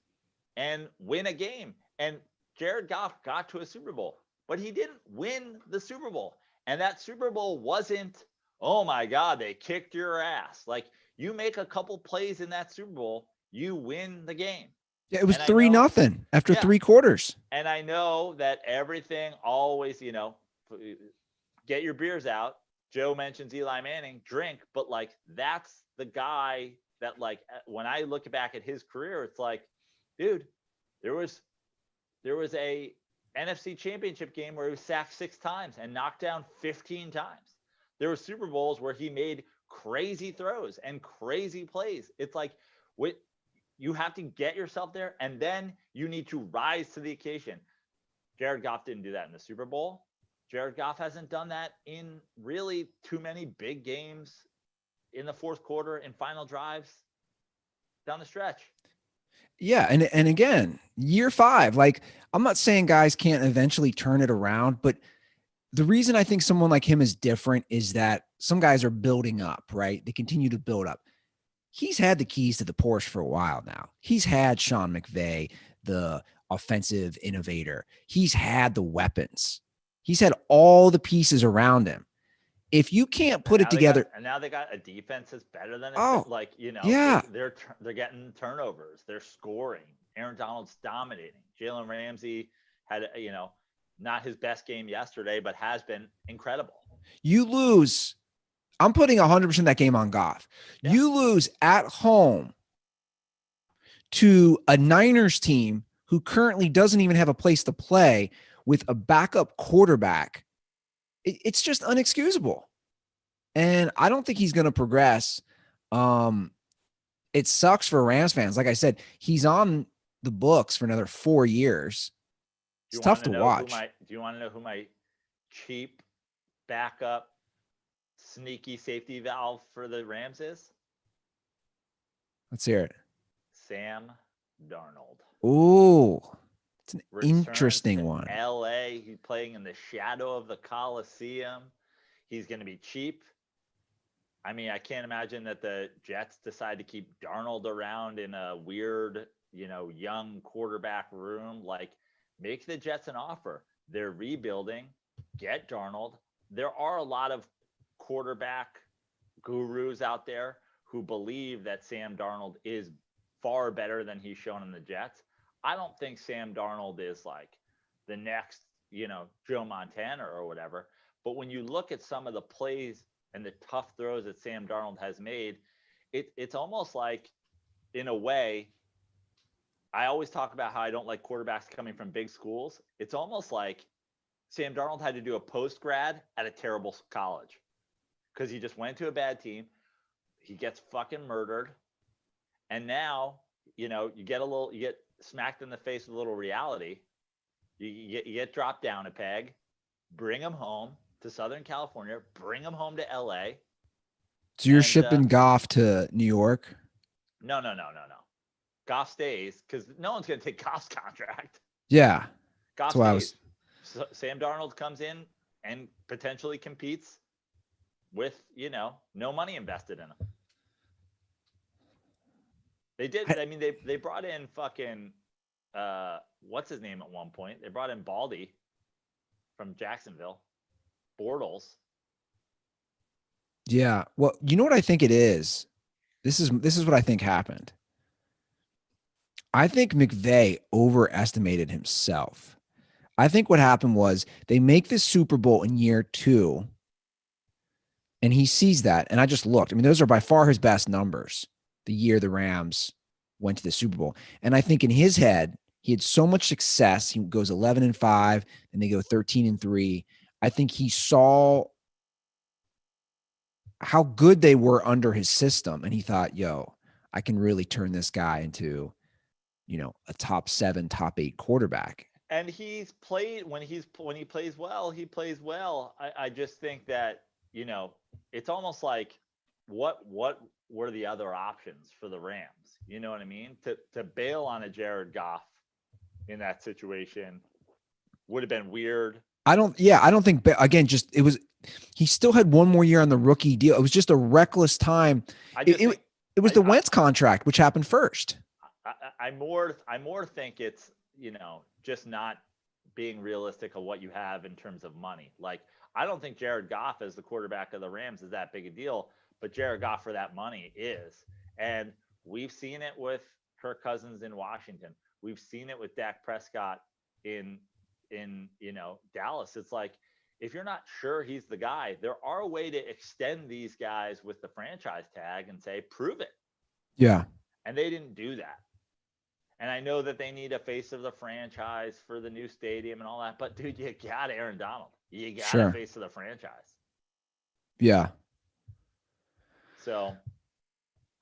and win a game. And Jared Goff got to a Super Bowl, but he didn't win the Super Bowl. And that Super Bowl wasn't, oh my God, they kicked your ass. Like you make a couple plays in that Super Bowl, you win the game. Yeah, it was 3-0 after 3 quarters. And I know that everything always, get your beers out. Joe mentions Eli Manning, drink, but like that's the guy that like when I look back at his career, it's like, dude, there was a NFC Championship game where he was sacked 6 times and knocked down 15 times. There were Super Bowls where he made crazy throws and crazy plays. It's like you have to get yourself there, and then you need to rise to the occasion. Jared Goff didn't do that in the Super Bowl. Jared Goff hasn't done that in really too many big games in the fourth quarter and final drives down the stretch. Yeah. And again, year 5, like I'm not saying guys can't eventually turn it around, but the reason I think someone like him is different is that some guys are building up, right? They continue to build up. He's had the keys to the Porsche for a while now. He's had Sean McVay, the offensive innovator. He's had the weapons. He's had all the pieces around him. If you can't put it together, and now they got a defense that's better than like yeah, they're getting turnovers, they're scoring. Aaron Donald's dominating. Jalen Ramsey had not his best game yesterday, but has been incredible. You lose. I'm putting 100% that game on Goff. Yeah. You lose at home to a Niners team who currently doesn't even have a place to play with a backup quarterback. It's just unexcusable. And I don't think he's going to progress. It sucks for Rams fans. Like I said, he's on the books for another 4 years. It's tough to watch. Do you want to know who my cheap backup sneaky safety valve for the Rams is? Let's hear it. Sam Darnold. Ooh, it's an interesting one. LA. He's playing in the shadow of the Coliseum. He's going to be cheap. I mean, I can't imagine that the Jets decide to keep Darnold around in a weird, young quarterback room. Like, make the Jets an offer. They're rebuilding. Get Darnold. There are a lot of quarterback gurus out there who believe that Sam Darnold is far better than he's shown in the Jets. I don't think Sam Darnold is like the next, Joe Montana or whatever. But when you look at some of the plays and the tough throws that Sam Darnold has made, it's almost like, in a way, I always talk about how I don't like quarterbacks coming from big schools. It's almost like Sam Darnold had to do a post-grad at a terrible college because he just went to a bad team. He gets fucking murdered. And now, you get smacked in the face with a little reality. You get dropped down a peg, bring him home to Southern California, bring him home to LA. So you're shipping Goff to New York? No. Goff stays because no one's going to take Goff's contract. Yeah. Goff stays. Sam Darnold comes in and potentially competes with, no money invested in him. They did. They brought in fucking, what's his name at one point? They brought in Baldy from Jacksonville. Bortles. Yeah. Well, you know what I think it is? This is what I think happened. I think McVay overestimated himself. I think what happened was they make this Super Bowl in year 2, and he sees that. And I just looked. I mean, those are by far his best numbers, the year the Rams went to the Super Bowl. And I think in his head, he had so much success. He goes 11-5, and they go 13-3. I think he saw how good they were under his system, and he thought, I can really turn this guy into, a top 7, top 8 quarterback. And he's played when he plays well, he plays well. I just think that, it's almost like what were the other options for the Rams? You know what I mean? To bail on a Jared Goff in that situation would have been weird. I don't think, again, he still had one more year on the rookie deal. It was just a reckless time. It was the Wentz contract, which happened first. I more think it's, just not being realistic of what you have in terms of money. Like, I don't think Jared Goff as the quarterback of the Rams is that big a deal, but Jared Goff for that money is. And we've seen it with Kirk Cousins in Washington. We've seen it with Dak Prescott in Dallas. It's like, if you're not sure he's the guy, there are a way to extend these guys with the franchise tag and say, prove it. Yeah. And they didn't do that. And I know that they need a face of the franchise for the new stadium and all that, but dude, you got Aaron Donald. You got a Sure. face of the franchise. Yeah. So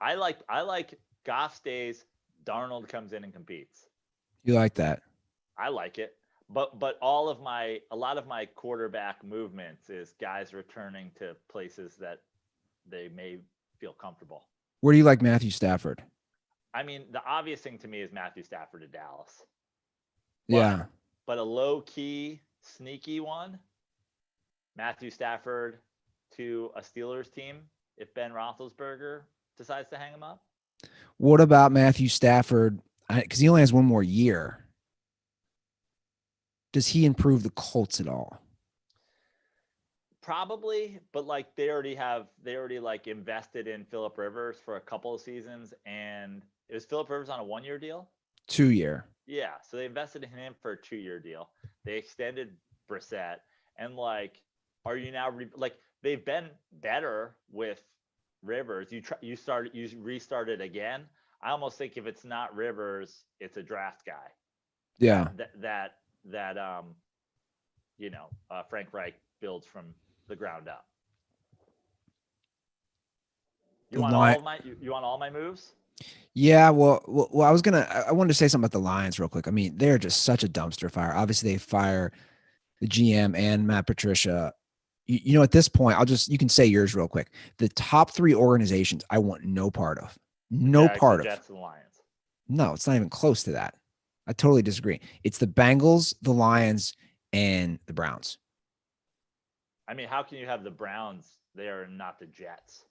I like Goff stays, Darnold comes in and competes. You like that. I like it. But a lot of my quarterback movements is guys returning to places that they may feel comfortable. Where do you like Matthew Stafford? I mean, the obvious thing to me is Matthew Stafford to Dallas. Yeah. But a low key, sneaky one, Matthew Stafford to a Steelers team if Ben Roethlisberger decides to hang him up. What about Matthew Stafford? Because he only has one more year. Does he improve the Colts at all? Probably, but like they already like invested in Phillip Rivers for a couple of seasons, and it was Phillip Rivers on a 1-year deal. 2-year. Yeah, so they invested in him for a 2-year deal. They extended Brissett, and like, are you now like they've been better with Rivers? You restarted again. I almost think if it's not Rivers, it's a draft guy. Yeah. That Frank Reich builds from the ground up. You want all my moves? Yeah, well, I wanted to say something about the Lions real quick. I mean, they're just such a dumpster fire. Obviously, they fire the GM and Matt Patricia. At this point, you can say yours real quick. The top 3 organizations I want no part of. No part of. Jets and Lions. No, it's not even close to that. I totally disagree. It's the Bengals, the Lions, and the Browns. I mean, how can you have the Browns there and not the Jets?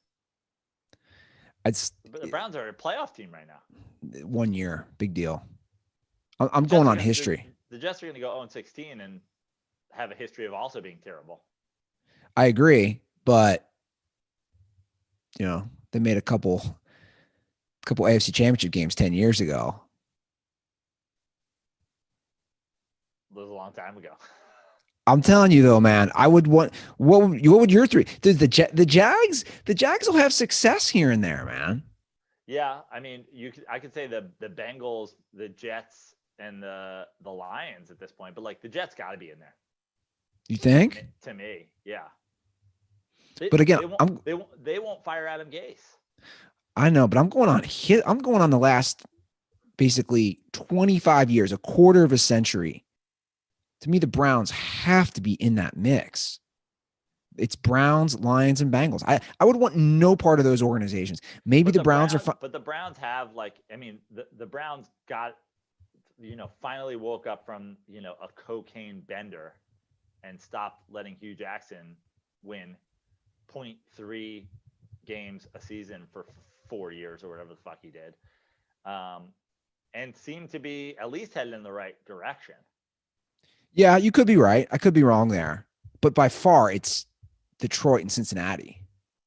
But the Browns are a playoff team right now. 1 year, big deal. I'm going on history. The Jets are going to go 0-16 and have a history of also being terrible. I agree, but they made a couple AFC Championship games 10 years ago. That was a long time ago. I'm telling you though, man, I would want what would your 3? The Jags will have success here and there, man. Yeah, I mean, I could say the Bengals, the Jets, and the Lions at this point, but like the Jets got to be in there. You think? To me, yeah. But again, they won't fire Adam Gase. I know, but I'm going on the last basically 25 years, a quarter of a century. To me, the Browns have to be in that mix. It's Browns, Lions, and Bengals. I would want no part of those organizations. Maybe the Browns are fine. But the Browns have the Browns got, finally woke up from, a cocaine bender and stopped letting Hugh Jackson win 0.3 games a season for 4 years or whatever the fuck he did. And seemed to be at least headed in the right direction. Yeah, you could be right. I could be wrong there. But by far, it's Detroit and Cincinnati.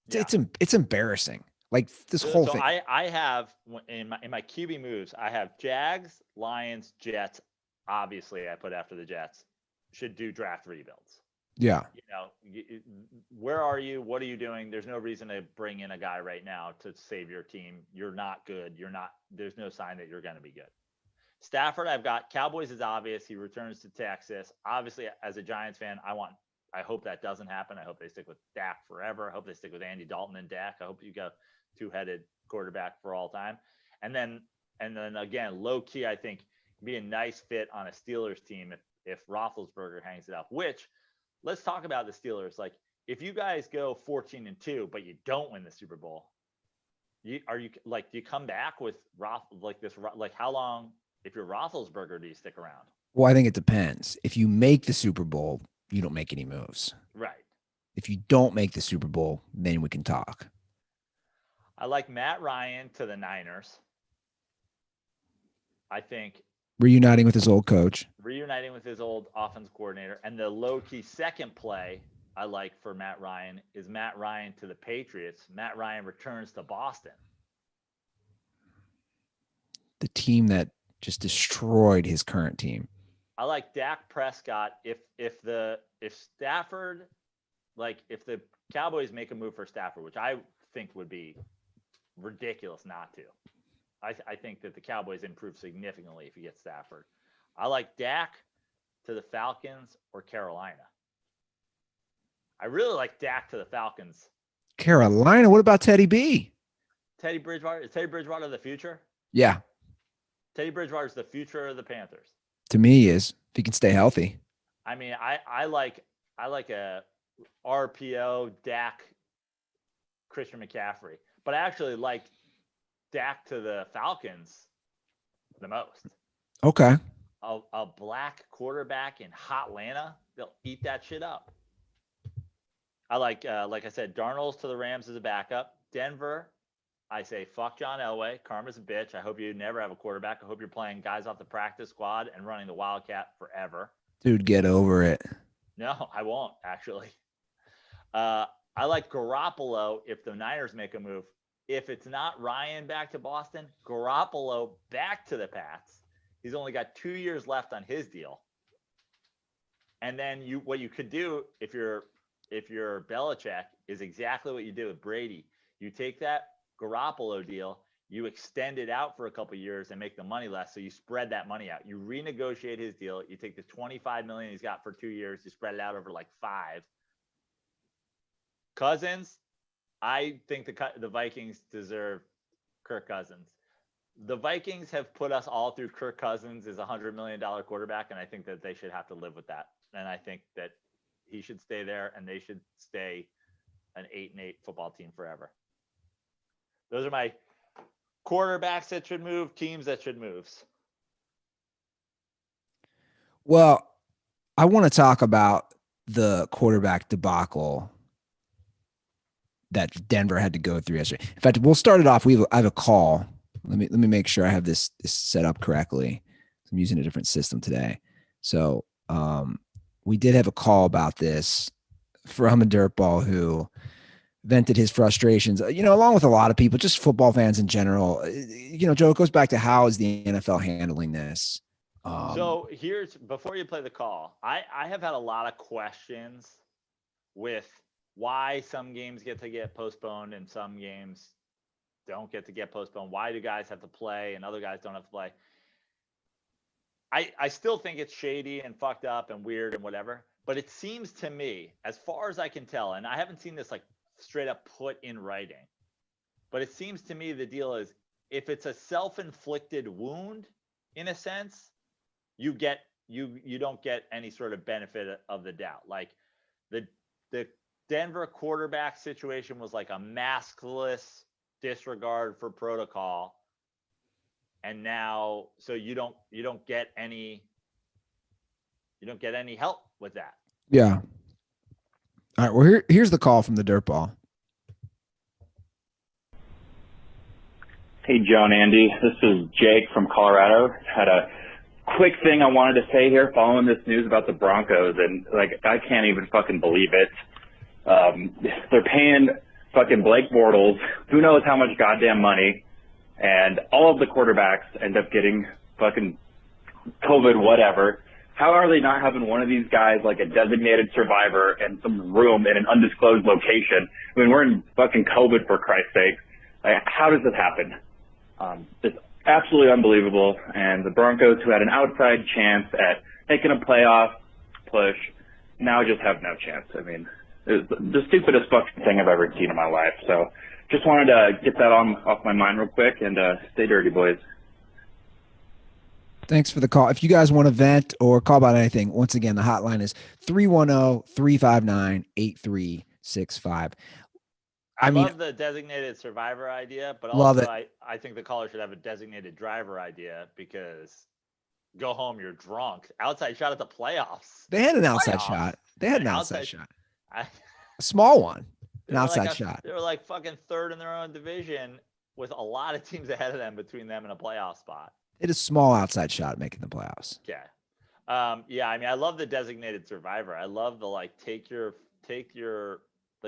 Yeah. It's embarrassing. Like this whole thing. I have in my QB moves, I have Jags, Lions, Jets. Obviously, I put after the Jets should do draft rebuilds. Yeah. Where are you? What are you doing? There's no reason to bring in a guy right now to save your team. You're not good. There's no sign that you're going to be good. Stafford, I've got Cowboys is obvious. He returns to Texas. Obviously, as a Giants fan, I hope that doesn't happen. I hope they stick with Dak forever. I hope they stick with Andy Dalton and Dak. I hope you go 2-headed quarterback for all time. And then again, low key, I think be a nice fit on a Steelers team if Roethlisberger hangs it up. Which, let's talk about the Steelers. Like, if you guys go 14-2, but you don't win the Super Bowl, do you come back with how long? If you're Roethlisberger, do you stick around? Well, I think it depends. If you make the Super Bowl, you don't make any moves. Right. If you don't make the Super Bowl, then we can talk. I like Matt Ryan to the Niners. I think reuniting with his old coach. Reuniting with his old offense coordinator. And the low-key second play I like for Matt Ryan is Matt Ryan to the Patriots. Matt Ryan returns to Boston. The team that just destroyed his current team. I like Dak Prescott. If Stafford, if the Cowboys make a move for Stafford, which I think would be ridiculous not to. I think that the Cowboys improve significantly if you get Stafford. I like Dak to the Falcons or Carolina. I really like Dak to the Falcons. Carolina. What about Teddy B? Teddy Bridgewater. Is Teddy Bridgewater the future? Yeah. Teddy Bridgewater is the future of the Panthers. To me, he is, if he can stay healthy. I mean, I like a RPO Dak Christian McCaffrey, but I actually like Dak to the Falcons the most. Okay. A black quarterback in hot Atlanta, they'll eat that shit up. I like I said, Darnold's to the Rams as a backup. Denver, I say fuck John Elway. Karma's a bitch. I hope you never have a quarterback. I hope you're playing guys off the practice squad and running the Wildcat forever. Dude, get over it. No, I won't actually. I like Garoppolo if the Niners make a move. If it's not Ryan back to Boston, Garoppolo back to the Pats. He's only got 2 years left on his deal. And then what you could do if you're Belichick is exactly what you did with Brady. You take that Garoppolo deal, you extend it out for a couple of years and make the money less. So you spread that money out. You renegotiate his deal. You take the $25 million he's got for 2 years. You spread it out over like 5. Cousins, I think the Vikings deserve Kirk Cousins. The Vikings have put us all through Kirk Cousins as a $100 million quarterback, and I think that they should have to live with that. And I think that he should stay there, and they should stay an 8-8 football team forever. Those are my quarterbacks that should move, teams that should move. Well, I want to talk about the quarterback debacle that Denver had to go through yesterday. In fact, we'll start it off. I have a call. Let me make sure I have this set up correctly. I'm using a different system today. So we did have a call about this from a dirtball who vented his frustrations, along with a lot of people, just football fans in general. Joe, it goes back to how is the NFL handling this? So before you play the call, I have had a lot of questions with why some games get postponed and some games don't get to get postponed. Why do guys have to play and other guys don't have to play? I still think it's shady and fucked up and weird and whatever, but it seems to me, as far as I can tell, and I haven't seen this like straight up put in writing, but it seems to me the deal is if it's a self-inflicted wound, in a sense, you don't get any sort of benefit of the doubt. Like the Denver quarterback situation was like a maskless disregard for protocol, and now so you don't get any help with that. Yeah. All right. Well, here's the call from the dirtball. Hey, Joe and Andy. This is Jake from Colorado. Had a quick thing I wanted to say here following this news about the Broncos, and I can't even fucking believe it. They're paying fucking Blake Bortles who knows how much goddamn money, and all of the quarterbacks end up getting fucking COVID whatever. How are they not having one of these guys like a designated survivor in some room in an undisclosed location? I mean, we're in fucking COVID, for Christ's sake. Like, how does this happen? It's absolutely unbelievable. And the Broncos, who had an outside chance at making a playoff push, now just have no chance. I mean, it's the stupidest fucking thing I've ever seen in my life. So just wanted to get that off my mind real quick, and stay dirty, boys. Thanks for the call. If you guys want to vent or call about anything, once again, the hotline is 310-359-8365. I love the designated survivor idea, but also I think the caller should have a designated driver idea, because go home, you're drunk. Outside shot at the playoffs. They had an outside shot. They had an outside shot. A small one. An outside shot. They were like fucking third in their own division with a lot of teams ahead of them between them and a playoff spot. It is small outside shot making the playoffs. Okay. Yeah, I mean, I love the designated survivor. I love the take the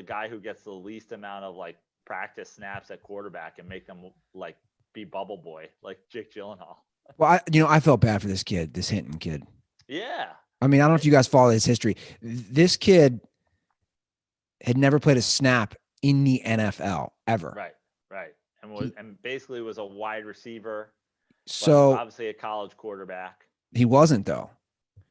guy who gets the least amount of practice snaps at quarterback and make them be bubble boy, like Jake Gyllenhaal. Well, I felt bad for this kid, this Hinton kid. Yeah. I mean, I don't know if you guys follow his history. This kid had never played a snap in the NFL ever. Right. and basically was a wide receiver. So obviously a college quarterback. He wasn't though.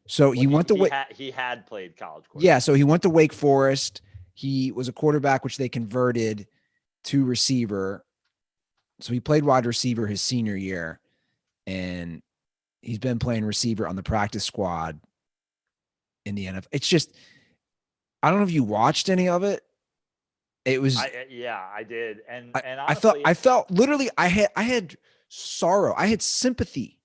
So he went to he had played college quarterback. Yeah, so he went to Wake Forest. He was a quarterback, which they converted to receiver. So he played wide receiver his senior year, and he's been playing receiver on the practice squad in the NFL. It's just, I don't know if you watched any of it. It was, I did, and honestly, I felt literally, I had sorrow, I had sympathy.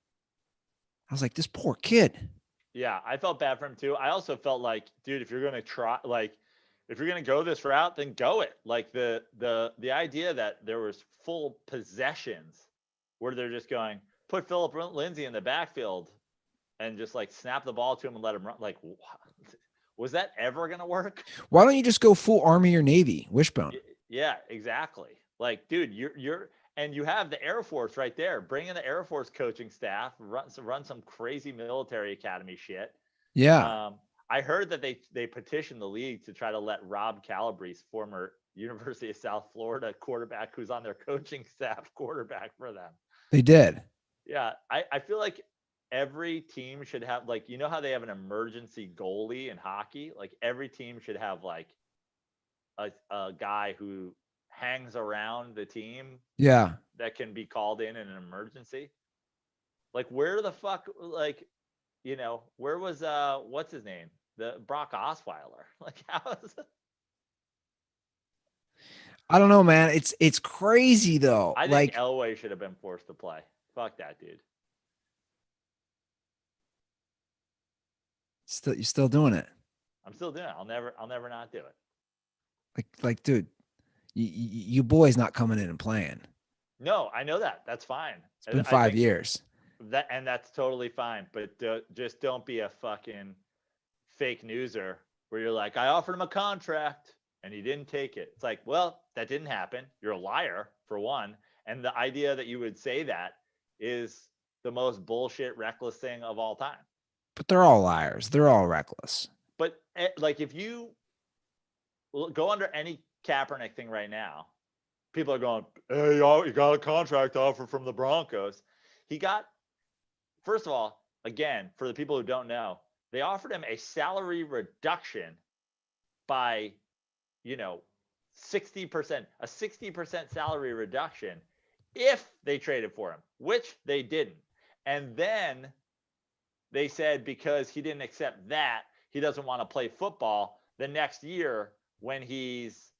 I was like, this poor kid. Yeah, I felt bad for him too. I also felt like, dude, if you're gonna go this route, then go it. Like the idea that there was full possessions where they're just going, put Phillip Lindsay in the backfield and just like snap the ball to him and let him run. Like, was that ever gonna work? Why don't you just go full Army or Navy wishbone? Yeah, exactly. Like, dude, you're and you have the Air Force right there. Bring in the Air Force coaching staff, run some crazy military academy shit. Yeah. I heard that they petitioned the league to try to let Rob Calabrese, former University of South Florida quarterback who's on their coaching staff, quarterback for them. They did. Yeah. I feel like every team should have, like, you know how they have an emergency goalie in hockey? Like every team should have like a guy who hangs around the team. Yeah. That can be called in an emergency. Like where the fuck, like, you know, where was what's his name? The Brock Osweiler. Like how is it? I don't know, man. It's crazy though. I think Elway should have been forced to play. Fuck that dude. You're still doing it. I'm still doing it. I'll never not do it. Like, dude, you boys not coming in and playing. No, I know that. That's fine. It's been 5 years. That's totally fine. But just don't be a fucking fake newser where you're like, I offered him a contract and he didn't take it. It's like, well, that didn't happen. You're a liar for one. And the idea that you would say that is the most bullshit, reckless thing of all time. But they're all liars. They're all reckless. But like, if you go under any Kaepernick thing right now, people are going, hey, you got a contract offer from the Broncos. He got, first of all, again, for the people who don't know, they offered him a salary reduction by, 60%, a 60% salary reduction if they traded for him, which they didn't. And then they said because he didn't accept that, he doesn't want to play football the next year when he's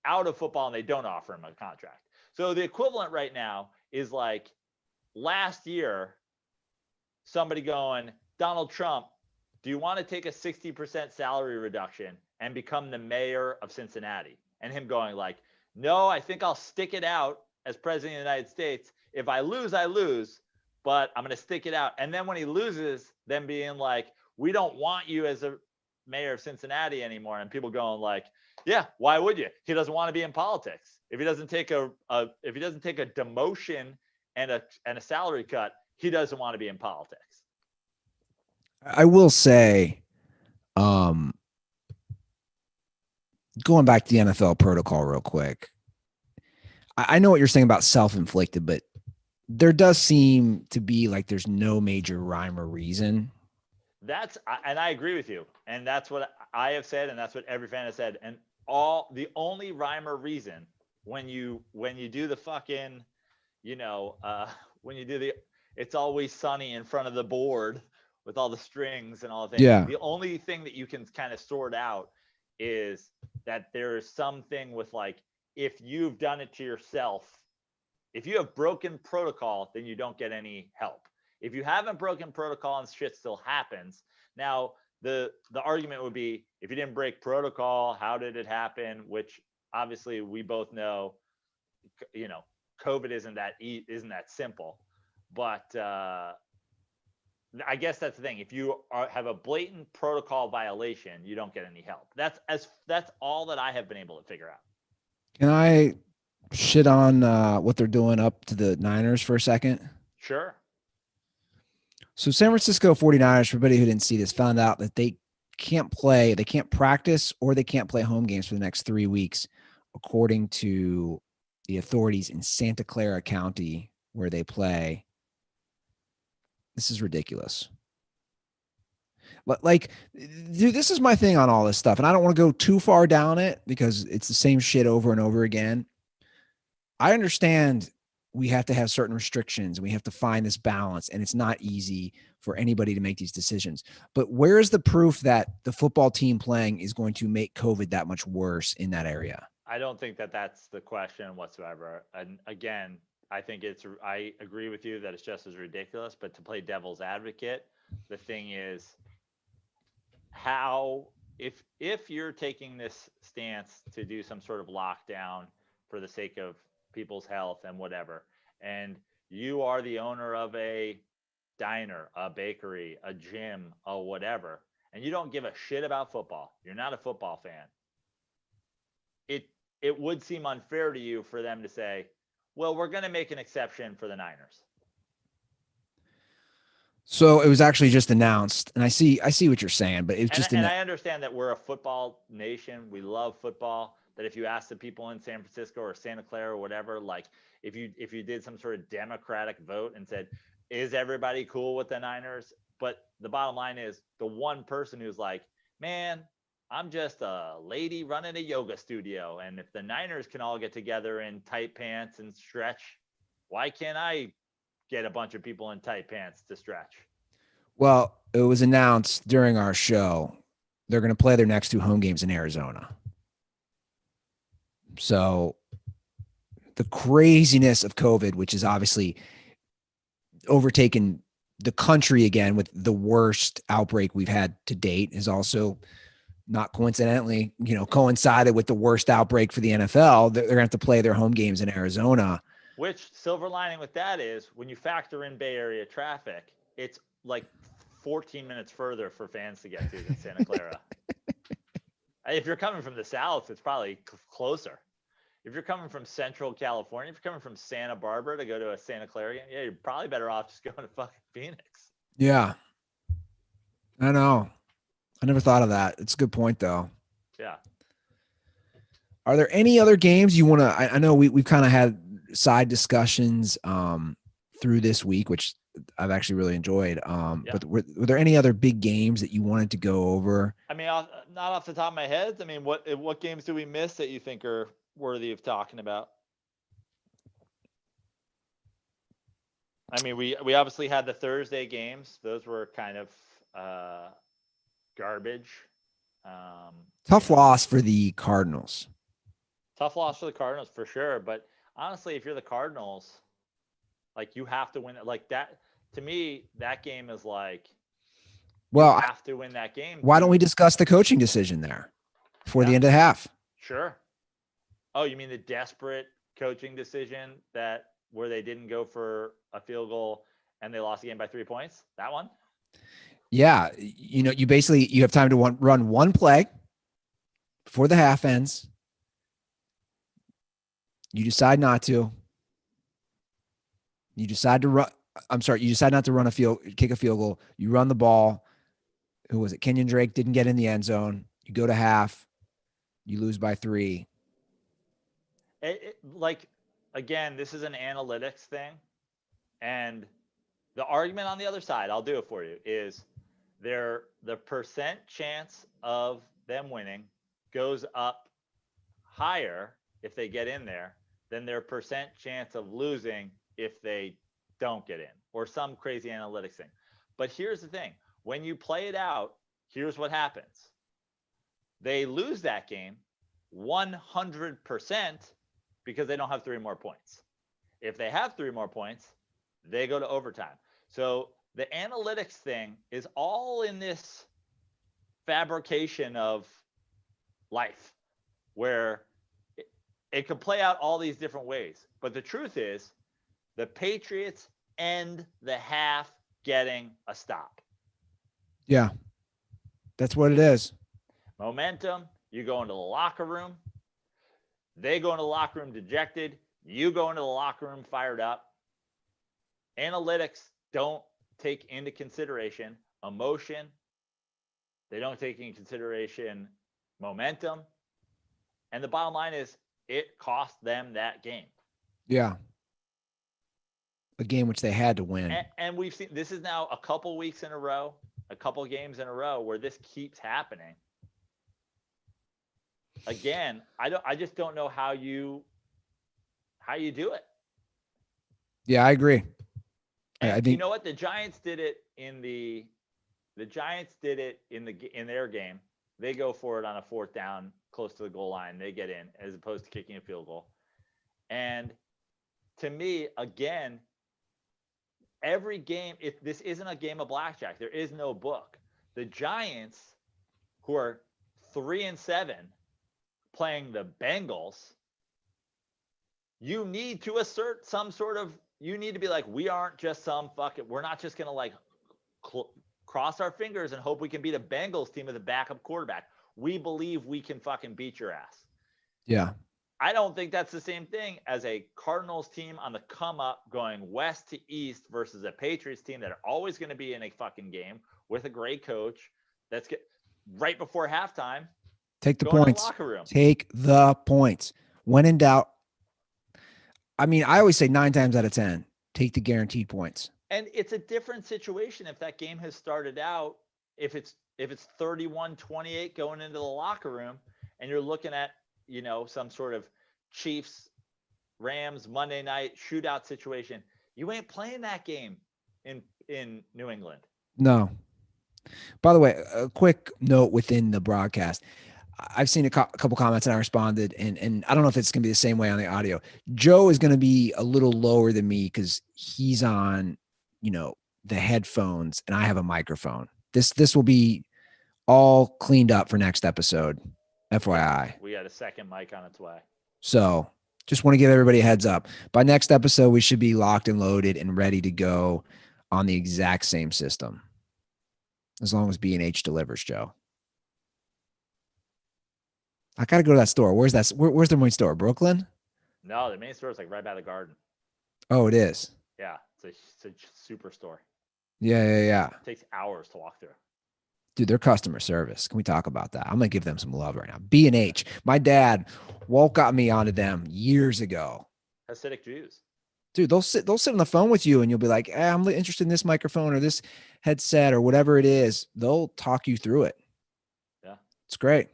out of football and they don't offer him a contract. So the equivalent right now is like last year, somebody going, Donald Trump, do you want to take a 60% salary reduction and become the mayor of Cincinnati? And him going like, no, I think I'll stick it out as president of the United States. If I lose, I lose, but I'm going to stick it out. And then when he loses, then being like, we don't want you as a mayor of Cincinnati anymore. And people going like, yeah, why would you? He doesn't want to be in politics. If he doesn't take a demotion and a salary cut, he doesn't want to be in politics. I will say, going back to the NFL protocol real quick, I know what you're saying about self-inflicted, but there does seem to be like there's no major rhyme or reason. And I agree with you. And that's what I have said, and that's what every fan has said. And the only rhyme or reason when you do the fucking, when you do the It's Always Sunny in front of the board with all the strings and all the things. Yeah. The only thing that you can kind of sort out is that there is something with like, if you've done it to yourself, if you have broken protocol, then you don't get any help. If you haven't broken protocol and shit still happens, now the argument would be, if you didn't break protocol, how did it happen? Which obviously we both know, COVID isn't that simple. But I guess that's the thing. If you have a blatant protocol violation, you don't get any help. That's all that I have been able to figure out. Can I shit on what they're doing up to the Niners for a second? Sure. So San Francisco 49ers, for everybody who didn't see this, found out that they can't practice, or they can't play home games for the next 3 weeks, according to the authorities in Santa Clara County where they play. This is ridiculous. Like, dude, this is my thing on all this stuff, and I don't want to go too far down it because it's the same shit over and over again. I understand we have to have certain restrictions. We have to find this balance, and it's not easy for anybody to make these decisions. But where is the proof that the football team playing is going to make COVID that much worse in that area? I don't think that that's the question whatsoever. And again, I agree with you that it's just as ridiculous, but to play devil's advocate, the thing is how, if you're taking this stance to do some sort of lockdown for the sake of people's health and whatever, and you are the owner of a diner, a bakery, a gym, a whatever, and you don't give a shit about football, you're not a football fan, it would seem unfair to you for them to say, well, we're going to make an exception for the Niners. So it was actually just announced, and I see what you're saying, but it's just. And I understand that we're a football nation. We love football. That if you ask the people in San Francisco or Santa Clara or whatever, like if you did some sort of democratic vote and said, is everybody cool with the Niners? But the bottom line is the one person who's like, man, I'm just a lady running a yoga studio, and if the Niners can all get together in tight pants and stretch, why can't I get a bunch of people in tight pants to stretch? Well, it was announced during our show they're going to play their next 2 home games in Arizona. So the craziness of COVID, which is obviously overtaken the country again with the worst outbreak we've had to date, is also not coincidentally, coincided with the worst outbreak for the NFL. They're going to have to play their home games in Arizona. Which, silver lining with that is when you factor in Bay Area traffic, it's like 14 minutes further for fans to get to than Santa Clara. If you're coming from the South, it's probably closer. If you're coming from Central California, if you're coming from Santa Barbara to go to a Santa Clara game, yeah, you're probably better off just going to fucking Phoenix. Yeah. I know. I never thought of that. It's a good point, though. Yeah. Are there any other games you want to? I know we've kind of had side discussions through this week, which I've actually really enjoyed. Yeah. But were there any other big games that you wanted to go over? I mean, not off the top of my head. I mean, what games do we miss that you think are worthy of talking about? I mean, we obviously had the Thursday games. Those were kind of garbage. Tough loss for the Cardinals. Tough loss for the Cardinals for sure. But honestly, if you're the Cardinals, like you have to win it. Like that, to me, that game is like, well, you have to win that game. Why don't we discuss the coaching decision there before the end of the half? Sure. Oh, you mean the desperate coaching decision where they didn't go for a field goal and they lost the game by 3 points? That one? Yeah. You have time to run one play before the half ends. You decide not to. You decide not to kick a field goal. You run the ball. Who was it? Kenyon Drake didn't get in the end zone. You go to half. You lose by 3. Again, this is an analytics thing. And the argument on the other side, I'll do it for you, is the percent chance of them winning goes up higher if they get in there than their percent chance of losing if they don't get in, or some crazy analytics thing. But here's the thing. When you play it out, here's what happens. They lose that game 100% because they don't have 3 more points. If they have 3 more points, they go to overtime. So the analytics thing is all in this fabrication of life where it could play out all these different ways. But the truth is the Patriots end the half getting a stop. Yeah, that's what it is. Momentum. You go into the locker room. They go into the locker room dejected. You go into the locker room fired up. Analytics don't take into consideration emotion. They don't take into consideration momentum. And the bottom line is it cost them that game. Yeah. A game which they had to win. And we've seen this is now a couple weeks in a row, a couple games in a row where this keeps happening. Again, I just don't know how you do it. Yeah, I agree. And I think you know what? The Giants did it in their game. They go for it on a 4th down close to the goal line. They get in as opposed to kicking a field goal. And to me, again, every game, if this isn't a game of blackjack, there is no book. The Giants, who are 3-7, playing the Bengals, you need to assert some sort of, you need to be like, we aren't just we're not just going to like cross our fingers and hope we can beat a Bengals team with a backup quarterback. We believe we can fucking beat your ass. Yeah. I don't think that's the same thing as a Cardinals team on the come up going west to east versus a Patriots team that are always going to be in a fucking game with a great coach. That's right before halftime. Take the points. points. The locker room. Take the points. When in doubt, I mean, I always say 9 times out of 10, take the guaranteed points. And it's a different situation if that game has started out, if it's 31-28 going into the locker room and you're looking at, some sort of Chiefs, Rams, Monday night shootout situation. You ain't playing that game in New England. No. By the way, a quick note within the broadcast. I've seen a couple comments and I responded, and I don't know if it's going to be the same way on the audio. Joe is going to be a little lower than me because he's on, the headphones and I have a microphone. This will be all cleaned up for next episode. FYI. We got a second mic on its way. So just want to give everybody a heads up. By next episode, we should be locked and loaded and ready to go on the exact same system. As long as B&H delivers, Joe. I got to go to that store. Where's that? Where's the main store? Brooklyn? No, the main store is like right by the Garden. Oh, it is? Yeah. It's a super store. Yeah. It takes hours to walk through. Dude, their customer service. Can we talk about that? I'm going to give them some love right now. B&H. My dad got me onto them years ago. Hasidic Jews. Dude, they'll sit on the phone with you and you'll be like, I'm interested in this microphone or this headset or whatever it is. They'll talk you through it. Yeah. It's great.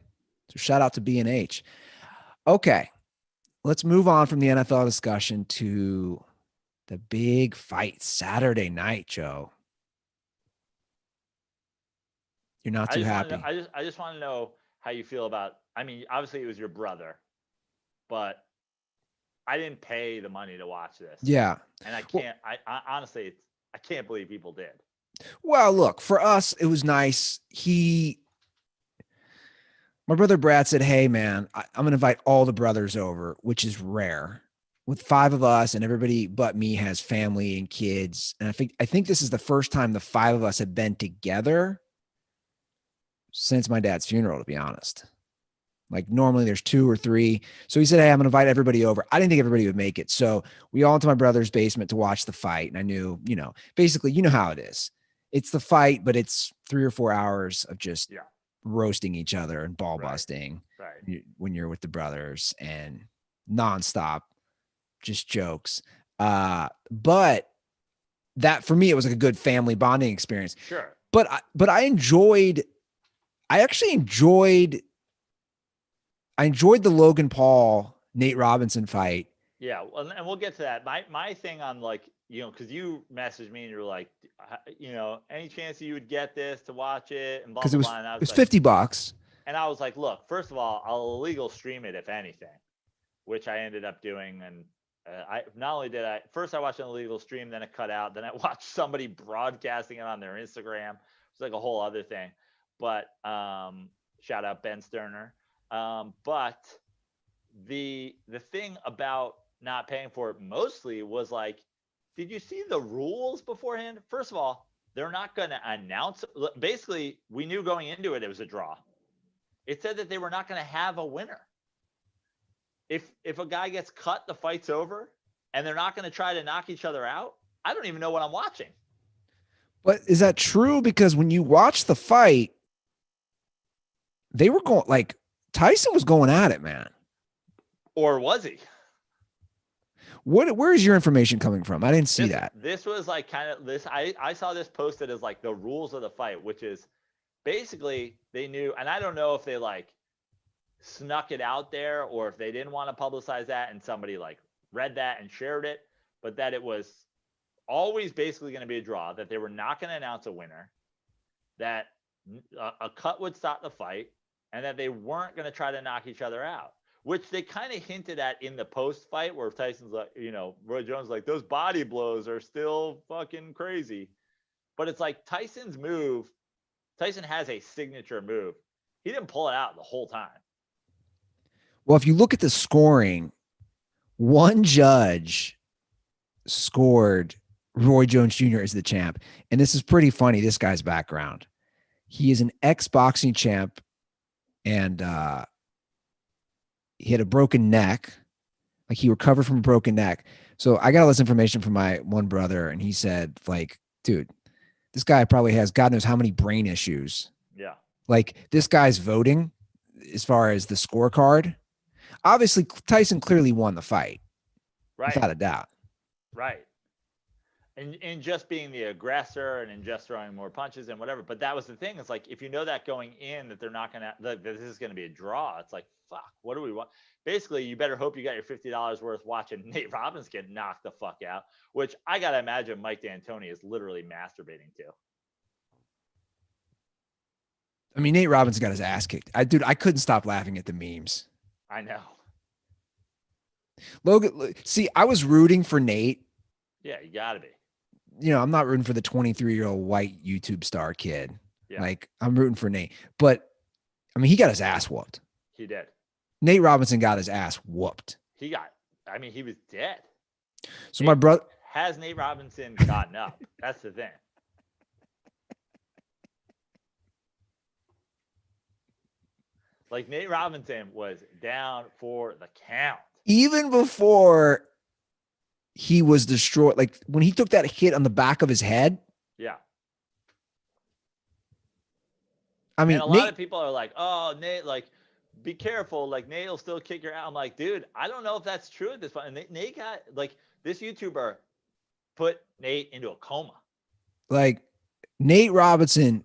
So shout out to B&H. Okay. Let's move on from the NFL discussion to the big fight Saturday night, Joe. You're not too happy. I just want to know how you feel about, I mean, obviously it was your brother, but I didn't pay the money to watch this. Yeah. And I honestly, I can't believe people did. Well, look, for us, it was nice. My brother Brad said, hey man, I'm going to invite all the brothers over, which is rare. With 5 of us and everybody but me has family and kids. And I think this is the first time the 5 of us have been together since my dad's funeral, to be honest. Like normally there's 2 or 3. So he said, hey, I'm going to invite everybody over. I didn't think everybody would make it. So we all went to my brother's basement to watch the fight. And I knew, basically, you know how it is. It's the fight, but it's 3 or 4 hours of just roasting each other and ball busting when you're with the brothers and nonstop, just jokes. But that for me, it was like a good family bonding experience. Sure. But I actually enjoyed the Logan Paul, Nate Robinson fight. Yeah. And we'll get to that. My thing on because you messaged me and you were like, any chance you would get this to watch it and blah, blah, blah. And it was $50. And I was like, look, first of all, I'll illegal stream it if anything, which I ended up doing. And I watched an illegal stream, then it cut out. Then I watched somebody broadcasting it on their Instagram. It's like a whole other thing. But shout out Ben Sterner. But the thing about not paying for it mostly was like, did you see the rules beforehand? First of all, they're not going to announce. Basically, we knew going into it was a draw. It said that they were not going to have a winner. If a guy gets cut, the fight's over, and they're not going to try to knock each other out. I don't even know what I'm watching. But is that true? Because when you watch the fight, they were going Tyson was going at it, man. Or was he? Where's your information coming from? I didn't see that. This was like kind of this. I saw this posted as like the rules of the fight, which is basically they knew, and I don't know if they like snuck it out there or if they didn't want to publicize that and somebody like read that and shared it, but that it was always basically going to be a draw, that they were not going to announce a winner, that a cut would stop the fight, and that they weren't going to try to knock each other out, which they kind of hinted at in the post fight where Tyson's like, Roy Jones like, those body blows are still fucking crazy. But it's like Tyson has a signature move. He didn't pull it out the whole time. Well, if you look at the scoring, one judge scored Roy Jones Jr. as the champ. And this is pretty funny, this guy's background. He is an ex-boxing champ, and he had a broken neck. Like, he recovered from a broken neck. So I got all this information from my one brother, and he said, like, dude, this guy probably has God knows how many brain issues. Yeah. Like, this guy's voting as far as the scorecard. Obviously, Tyson clearly won the fight. Right. Without a doubt. Right. And in just being the aggressor and in just throwing more punches and whatever. But that was the thing. It's like, if you know that going in, that they're not going to, that this is going to be a draw. It's like, fuck, what do we want? Basically, you better hope you got your $50 worth watching Nate Robinson get knocked the fuck out, which I got to imagine Mike D'Antoni is literally masturbating to. I mean, Nate Robinson got his ass kicked. I couldn't stop laughing at the memes. I know. Logan, see, I was rooting for Nate. Yeah, you got to be. I'm not rooting for the 23-year-old white YouTube star kid. Yeah. Like, I'm rooting for Nate. But, I mean, he got his ass whooped. He did. Nate Robinson got his ass whooped. He was dead. So my brother... Has Nate Robinson gotten up? That's the thing. Like, Nate Robinson was down for the count. Even before he was destroyed, like when he took that hit on the back of his head. Yeah. I mean, and a lot of people are like, oh, Nate, like, be careful. Like, Nate will still kick your ass. I'm like, dude, I don't know if that's true at this point. And Nate got, like, this YouTuber put Nate into a coma. Like, Nate Robinson,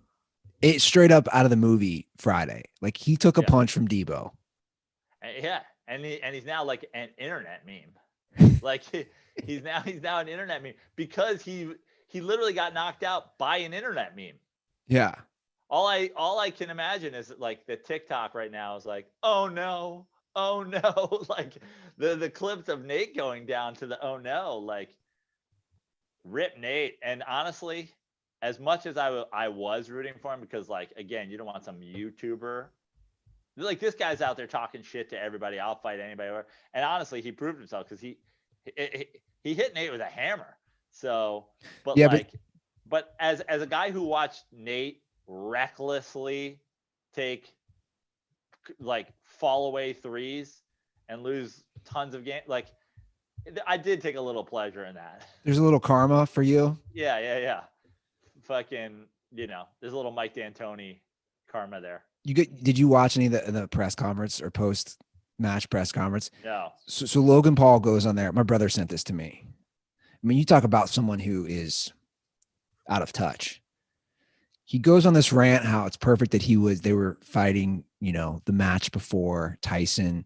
it straight up out of the movie Friday. Like, he took a punch from Debo. Yeah. And he's now like an internet meme. Like, he's now an internet meme because he literally got knocked out by an internet meme. Yeah. All I can imagine is like the TikTok right now is like, oh no, like the clips of Nate going down to the oh no, like, rip Nate. And honestly, as much as I was rooting for him, because, like, again, you don't want some YouTuber. Like, this guy's out there talking shit to everybody. I'll fight anybody. And honestly, he proved himself because he hit Nate with a hammer. So, but yeah, but as a guy who watched Nate recklessly take, like, fall away threes and lose tons of games, like, I did take a little pleasure in that. There's a little karma for you. Yeah. Fucking, there's a little Mike D'Antoni karma there. Did you watch any of the press conference or post match press conference? No. So Logan Paul goes on there. My brother sent this to me. I mean, you talk about someone who is out of touch. He goes on this rant how it's perfect that they were fighting, the match before Tyson.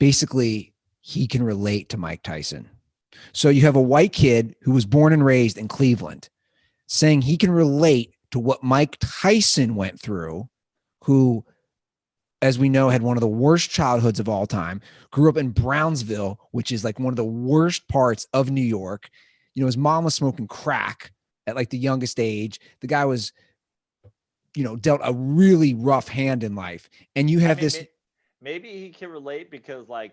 Basically, he can relate to Mike Tyson. So you have a white kid who was born and raised in Cleveland saying he can relate to what Mike Tyson went through, who, as we know, had one of the worst childhoods of all time, grew up in Brownsville, which is like one of the worst parts of New York. His mom was smoking crack at like the youngest age. The guy was, dealt a really rough hand in life. And you have maybe he can relate because, like,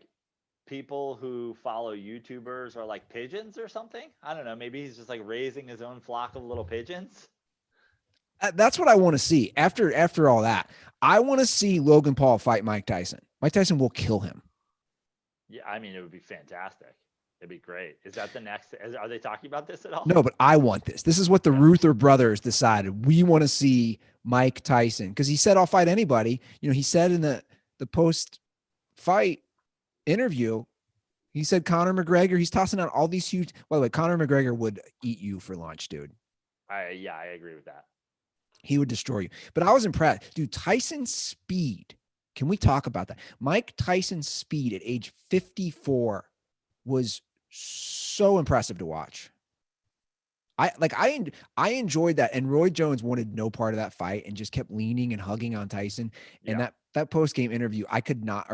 people who follow YouTubers are like pigeons or something. I don't know. Maybe he's just like raising his own flock of little pigeons. That's what I want to see. After all that, I want to see Logan Paul fight Mike Tyson. Mike Tyson will kill him. Yeah, I mean, it would be fantastic. It'd be great. Is that the next? Are they talking about this at all? No, but I want this. This is what the Ruther brothers decided. We want to see Mike Tyson because he said, "I'll fight anybody." He said in the post-fight interview, He said Conor McGregor. He's tossing out all these huge. By the way, Conor McGregor would eat you for lunch, dude. I agree with that. He would destroy you. But I was impressed, dude. Tyson's speed. Can we talk about that? Mike Tyson's speed at age 54 was so impressive to watch. I enjoyed that, and Roy Jones wanted no part of that fight and just kept leaning and hugging on Tyson. And that post game interview,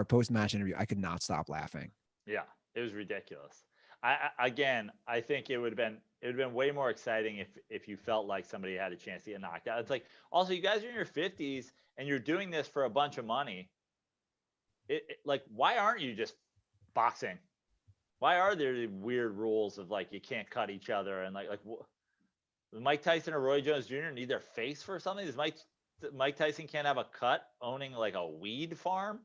post match interview, I could not stop laughing. Yeah, it was ridiculous. I think it would have been way more exciting if you felt like somebody had a chance to get knocked out. It's like, also, you guys are in your 50s and you're doing this for a bunch of money. Like, why aren't you just boxing? Why are there the weird rules of like you can't cut each other and like Mike Tyson or Roy Jones Jr. need their face for something? Does Mike Tyson can't have a cut owning like a weed farm?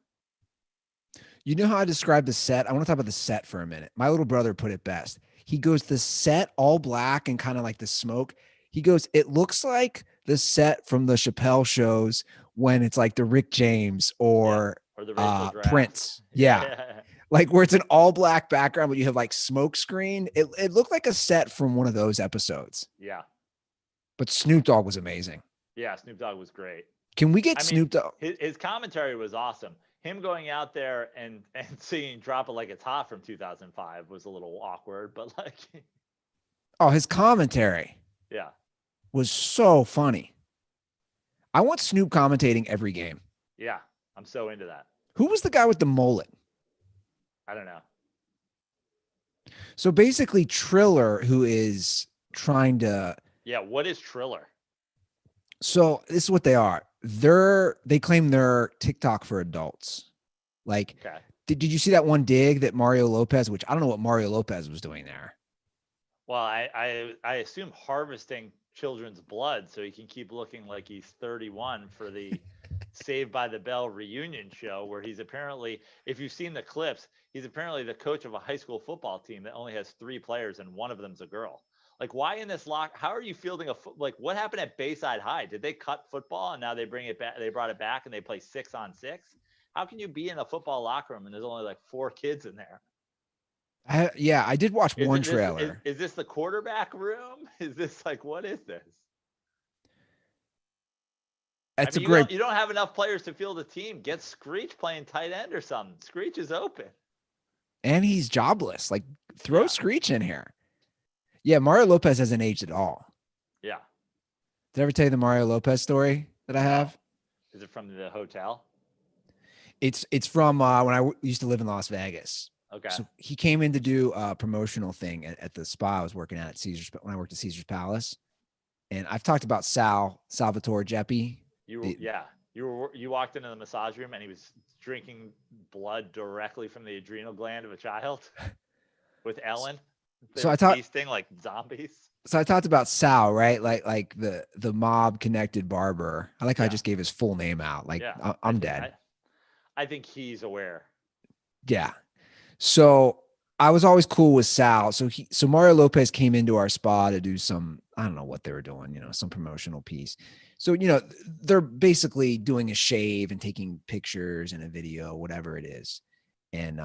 You know how I describe the set? I want to talk about the set for a minute. My little brother put it best. He goes, the set all black and kind of like the smoke. He goes, it looks like the set from the Chappelle shows when it's like the Rick James or the Prince. Yeah. Like where it's an all black background, but you have like smoke screen. It looked like a set from one of those episodes. Yeah. But Snoop Dogg was amazing. Yeah, Snoop Dogg was great. Can we get Snoop Dogg? His commentary was awesome. Him going out there and singing "Drop It Like It's Hot" from 2005 was a little awkward, but like, his commentary, was so funny. I want Snoop commentating every game. Yeah, I'm so into that. Who was the guy with the mullet? I don't know. So basically, Triller, who is trying to. Yeah, what is Triller? So this is what they are. They claim they're TikTok for adults. Like, did you see that one dig that Mario Lopez, which I don't know what Mario Lopez was doing there. Well, I assume harvesting children's blood so he can keep looking like he's 31 for the Saved by the Bell reunion show, where he's apparently, if you've seen the clips, he's apparently the coach of a high school football team that only has 3 players and one of them's a girl. Like, why in this how are you fielding like, what happened at Bayside High? Did they cut football and now they bring it back? They brought it back and they play 6-on-6. How can you be in a football locker room and there's only like 4 kids in there? I did watch one trailer. Is this the quarterback room? Is this like, what is this? That's you don't have enough players to field a team. Get Screech playing tight end or something. Screech is open. And he's jobless. Like, throw Screech in here. Yeah, Mario Lopez hasn't aged at all. Yeah. Did I ever tell you the Mario Lopez story that I have? Is it from the hotel? It's from when I used to live in Las Vegas. Okay. So he came in to do a promotional thing at the spa I was working at Caesar's when I worked at Caesar's Palace. And I've talked about Salvatore Geppi. You walked into the massage room and he was drinking blood directly from the adrenal gland of a child with Ellen. So I talked feasting like zombies. So I talked about Sal, right? Like the mob connected Barber. I like how I just gave his full name out. Like, I'm dead. I think he's aware. Yeah. So I was always cool with Sal. So Mario Lopez came into our spa to do some, I don't know what they were doing, some promotional piece. So, they're basically doing a shave and taking pictures and a video, whatever it is. And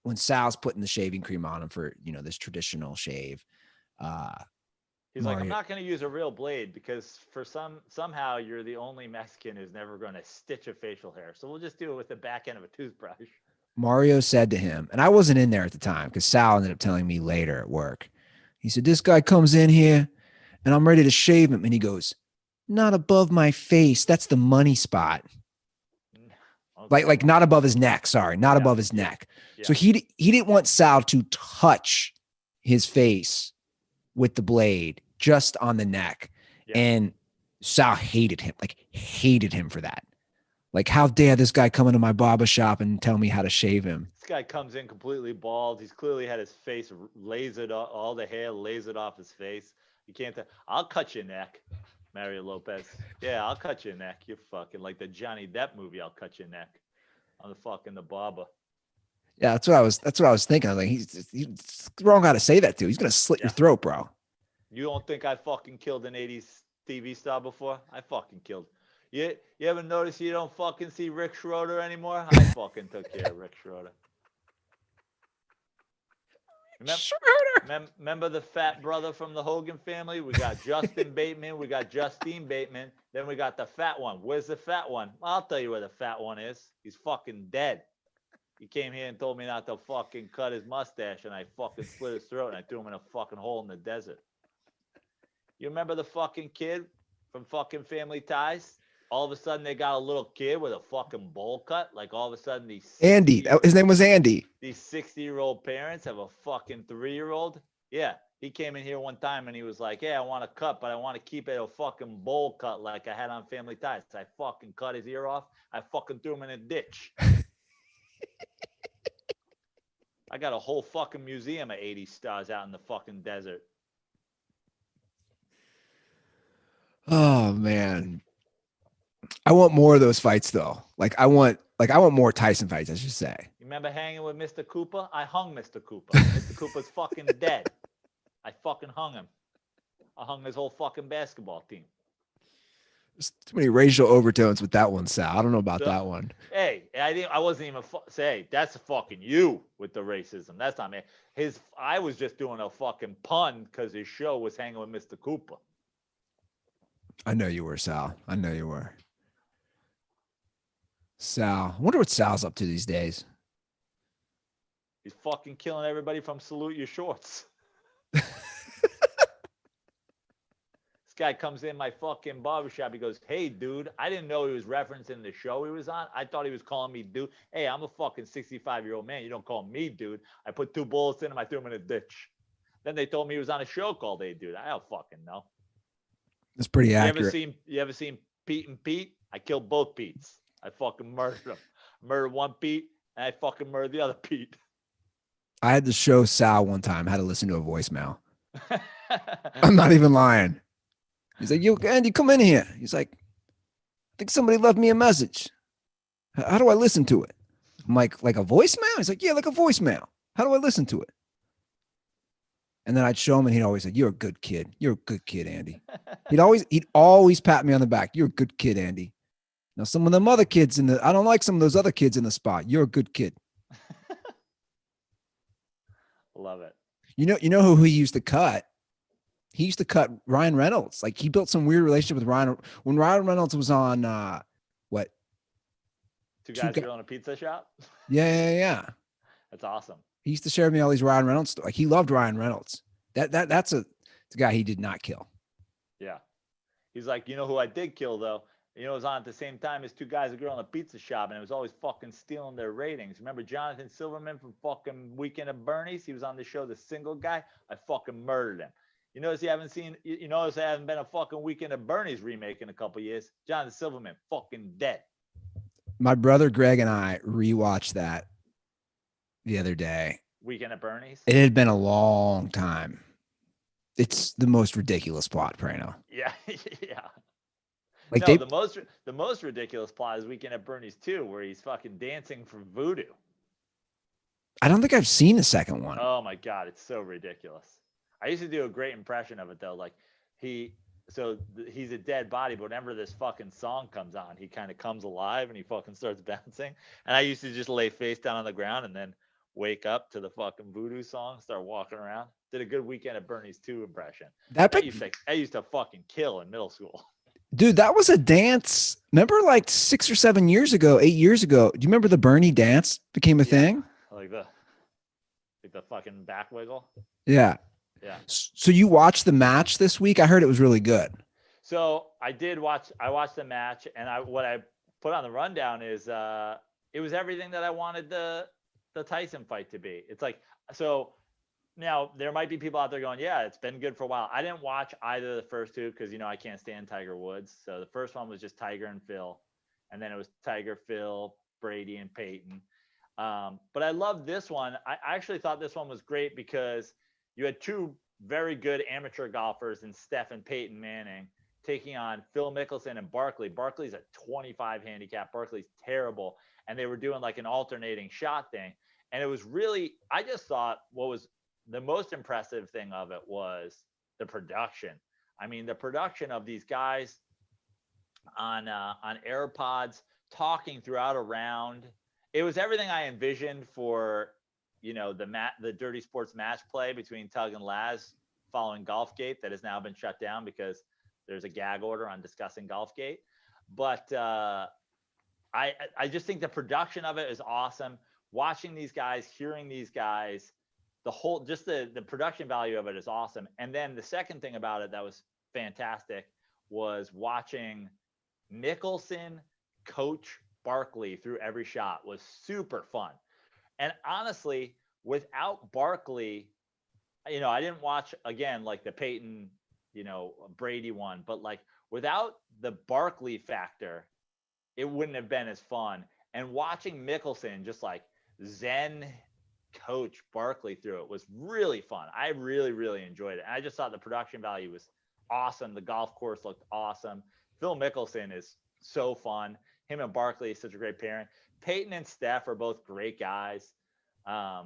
when Sal's putting the shaving cream on him for, this traditional shave, he's like, I'm not going to use a real blade because somehow you're the only Mexican who's never going to stitch a facial hair. So we'll just do it with the back end of a toothbrush. Mario said to him, and I wasn't in there at the time because Sal ended up telling me later at work. He said, this guy comes in here and I'm ready to shave him. And he goes, not above my face. That's the money spot. Okay. Like not above his neck. Sorry, not above his neck. Yeah. So he didn't want Sal to touch his face with the blade, just on the neck. Yeah. And Sal hated him for that. Like, how dare this guy come into my barber shop and tell me how to shave him? This guy comes in completely bald. He's clearly had his face lasered off, all the hair lasered off his face. You can't tell. I'll cut your neck, Mario Lopez. Yeah, I'll cut your neck. You're fucking like the Johnny Depp movie. I'll cut your neck. I'm the barber. Yeah, that's what I was thinking. I was like, he's the wrong guy to say that to. He's gonna slit your throat, bro. You don't think I fucking killed an 80s TV star before? I fucking killed. You ever notice you don't fucking see Rick Schroeder anymore? I fucking took care of Rick Schroeder. Remember the fat brother from the Hogan family? We got Justin Bateman. We got Justine Bateman. Then we got the fat one. Where's the fat one? I'll tell you where the fat one is. He's fucking dead. He came here and told me not to fucking cut his mustache, and I fucking slit his throat, and I threw him in a fucking hole in the desert. You remember the fucking kid from fucking Family Ties? All of a sudden, they got a little kid with a fucking bowl cut. Like, all of a sudden, Andy. His name was Andy. These 60-year-old parents have a fucking 3-year-old. Yeah, he came in here one time, and he was like, "Hey, I want a cut, but I want to keep it a fucking bowl cut like I had on Family Ties." I fucking cut his ear off. I fucking threw him in a ditch. I got a whole fucking museum of 80 stars out in the fucking desert. Oh man. I want more of those fights though. I want more Tyson fights, I should say. You remember hanging with Mr. Cooper? I hung Mr. Cooper. Mr. Cooper's fucking dead. I fucking hung him. I hung his whole fucking basketball team. There's too many racial overtones with that one, Sal. I don't know about that one. Hey, I wasn't even say that's fucking you with the racism. That's not me. I was just doing a fucking pun because his show was hanging with Mr. Cooper. I know you were, Sal. I know you were. Sal. I wonder what Sal's up to these days. He's fucking killing everybody from Salute Your Shorts. Guy comes in my fucking barbershop. He goes, "Hey, dude, I didn't know he was referencing the show he was on. I thought he was calling me dude. Hey, I'm a fucking 65-year-old man. You don't call me dude. I put 2 bullets in him. I threw him in a ditch." Then they told me he was on a show called Hey Dude. I don't fucking know. That's pretty accurate. You ever seen Pete and Pete? I killed both Petes. I fucking murdered them. Murdered one Pete, and I fucking murdered the other Pete. I had to show Sal one time how to listen to a voicemail. I'm not even lying. He's like, "Yo, Andy, come in here." He's like, "I think somebody left me a message. How do I listen to it?" I'm like a voicemail? He's like, "Yeah, like a voicemail. How do I listen to it?" And then I'd show him, and he'd always say, "You're a good kid. You're a good kid, Andy." He'd always pat me on the back. "You're a good kid, Andy. Now, some of them other kids I don't like some of those other kids in the spot. You're a good kid." Love it. You know who he used to cut? He used to cut Ryan Reynolds. Like, he built some weird relationship with Ryan. When Ryan Reynolds was on, what? Two guys girl in a pizza shop? Yeah. That's awesome. He used to share with me all these Ryan Reynolds stories. Like, he loved Ryan Reynolds. That's a guy he did not kill. Yeah. He's like, "You know who I did kill, though? You know, it was on at the same time as Two Guys, a Girl in a Pizza Shop, and it was always fucking stealing their ratings. Remember Jonathan Silverman from fucking Weekend at Bernie's? He was on the show, The Single Guy. I fucking murdered him. You notice there hasn't been a fucking Weekend at Bernie's remake in a couple years. Jonathan Silverman, fucking dead." My brother Greg and I rewatched that the other day. Weekend at Bernie's? It had been a long time. It's the most ridiculous plot, Prano. Yeah, yeah. Like, no, the most ridiculous plot is Weekend at Bernie's 2, where he's fucking dancing for voodoo. I don't think I've seen the second one. Oh my God, it's so ridiculous. I used to do a great impression of it though. Like he's a dead body, but whenever this fucking song comes on, he kind of comes alive and he fucking starts bouncing. And I used to just lay face down on the ground and then wake up to the fucking voodoo song, start walking around. Did a good Weekend at Bernie's 2 impression. I used to fucking kill in middle school. Dude, that was a dance. Remember, like 6 or 7 years ago, 8 years ago? Do you remember the Bernie dance became a thing? Like the fucking back wiggle. Yeah. Yeah. So you watched the match this week? I heard it was really good. So I watched the match, and what I put on the rundown is it was everything that I wanted the Tyson fight to be. It's like, so now there might be people out there going, "Yeah, it's been good for a while." I didn't watch either of the first two because I can't stand Tiger Woods. So the first one was just Tiger and Phil, and then it was Tiger, Phil, Brady, and Peyton. But I loved this one. I actually thought this one was great because you had 2 very good amateur golfers in Steph and Peyton Manning taking on Phil Mickelson and Barkley. Barkley's a 25 handicap. Barkley's terrible. And they were doing like an alternating shot thing. And it was really, I just thought what was the most impressive thing of it was the production. I mean, the production of these guys on AirPods talking throughout a round. It was everything I envisioned for, the Dirty Sports match play between Tug and Laz following Golfgate that has now been shut down because there's a gag order on discussing Golfgate. But I just think the production of it is awesome. Watching these guys, hearing these guys, the production value of it is awesome. And then the second thing about it that was fantastic was watching Mickelson coach Barkley through every shot was super fun. And honestly, without Barkley, I didn't watch again like the Peyton, Brady one, but like without the Barkley factor, it wouldn't have been as fun. And watching Mickelson just like zen coach Barkley through it was really fun. I really, really enjoyed it. And I just thought the production value was awesome. The golf course looked awesome. Phil Mickelson is so fun. Him and Barkley is such a great pairing. Peyton and Steph are both great guys. I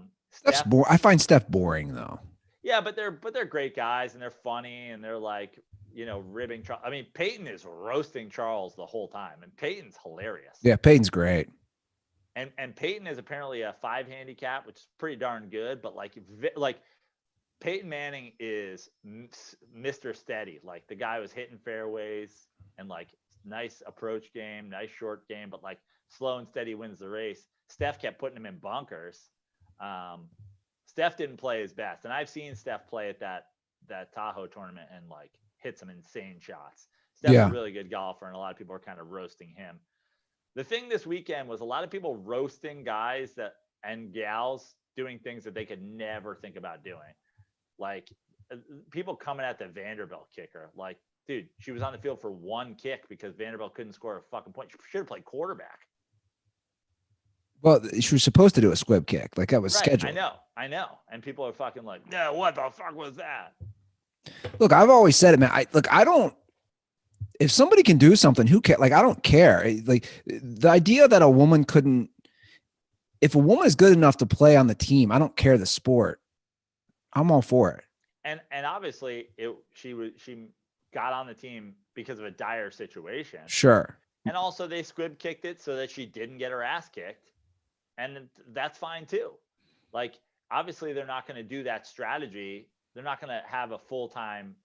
find Steph boring though. Yeah, but they're great guys and they're funny and they're like, ribbing Charles. I mean, Peyton is roasting Charles the whole time, and Peyton's hilarious. Yeah, Peyton's great. And Peyton is apparently a 5 handicap, which is pretty darn good. But like Peyton Manning is Mr. Steady. Like the guy was hitting fairways and like nice approach game, nice short game, but like slow and steady wins the race. Steph kept putting him in bunkers. Steph didn't play his best, and I've seen Steph play at that Tahoe tournament and like hit some insane shots. Steph's a really good golfer, and a lot of people are kind of roasting him. The thing this weekend was a lot of people roasting guys and gals doing things that they could never think about doing. Like people coming at the Vanderbilt kicker. Like, dude, she was on the field for one kick because Vanderbilt couldn't score a fucking point. She should have played quarterback. Well, she was supposed to do a squib kick. Like that was scheduled. I know. And people are fucking like, no, what the fuck was that? Look, I've always said it, man. I don't. If somebody can do something, who cares? Like, I don't care. Like the idea that a woman couldn't, if a woman is good enough to play on the team, I don't care the sport. I'm all for it. And obviously, she got on the team because of a dire situation. Sure. And also, they squib kicked it so that she didn't get her ass kicked, and that's fine too. Like, obviously, they're not going to do that strategy. They're not going to have a full-time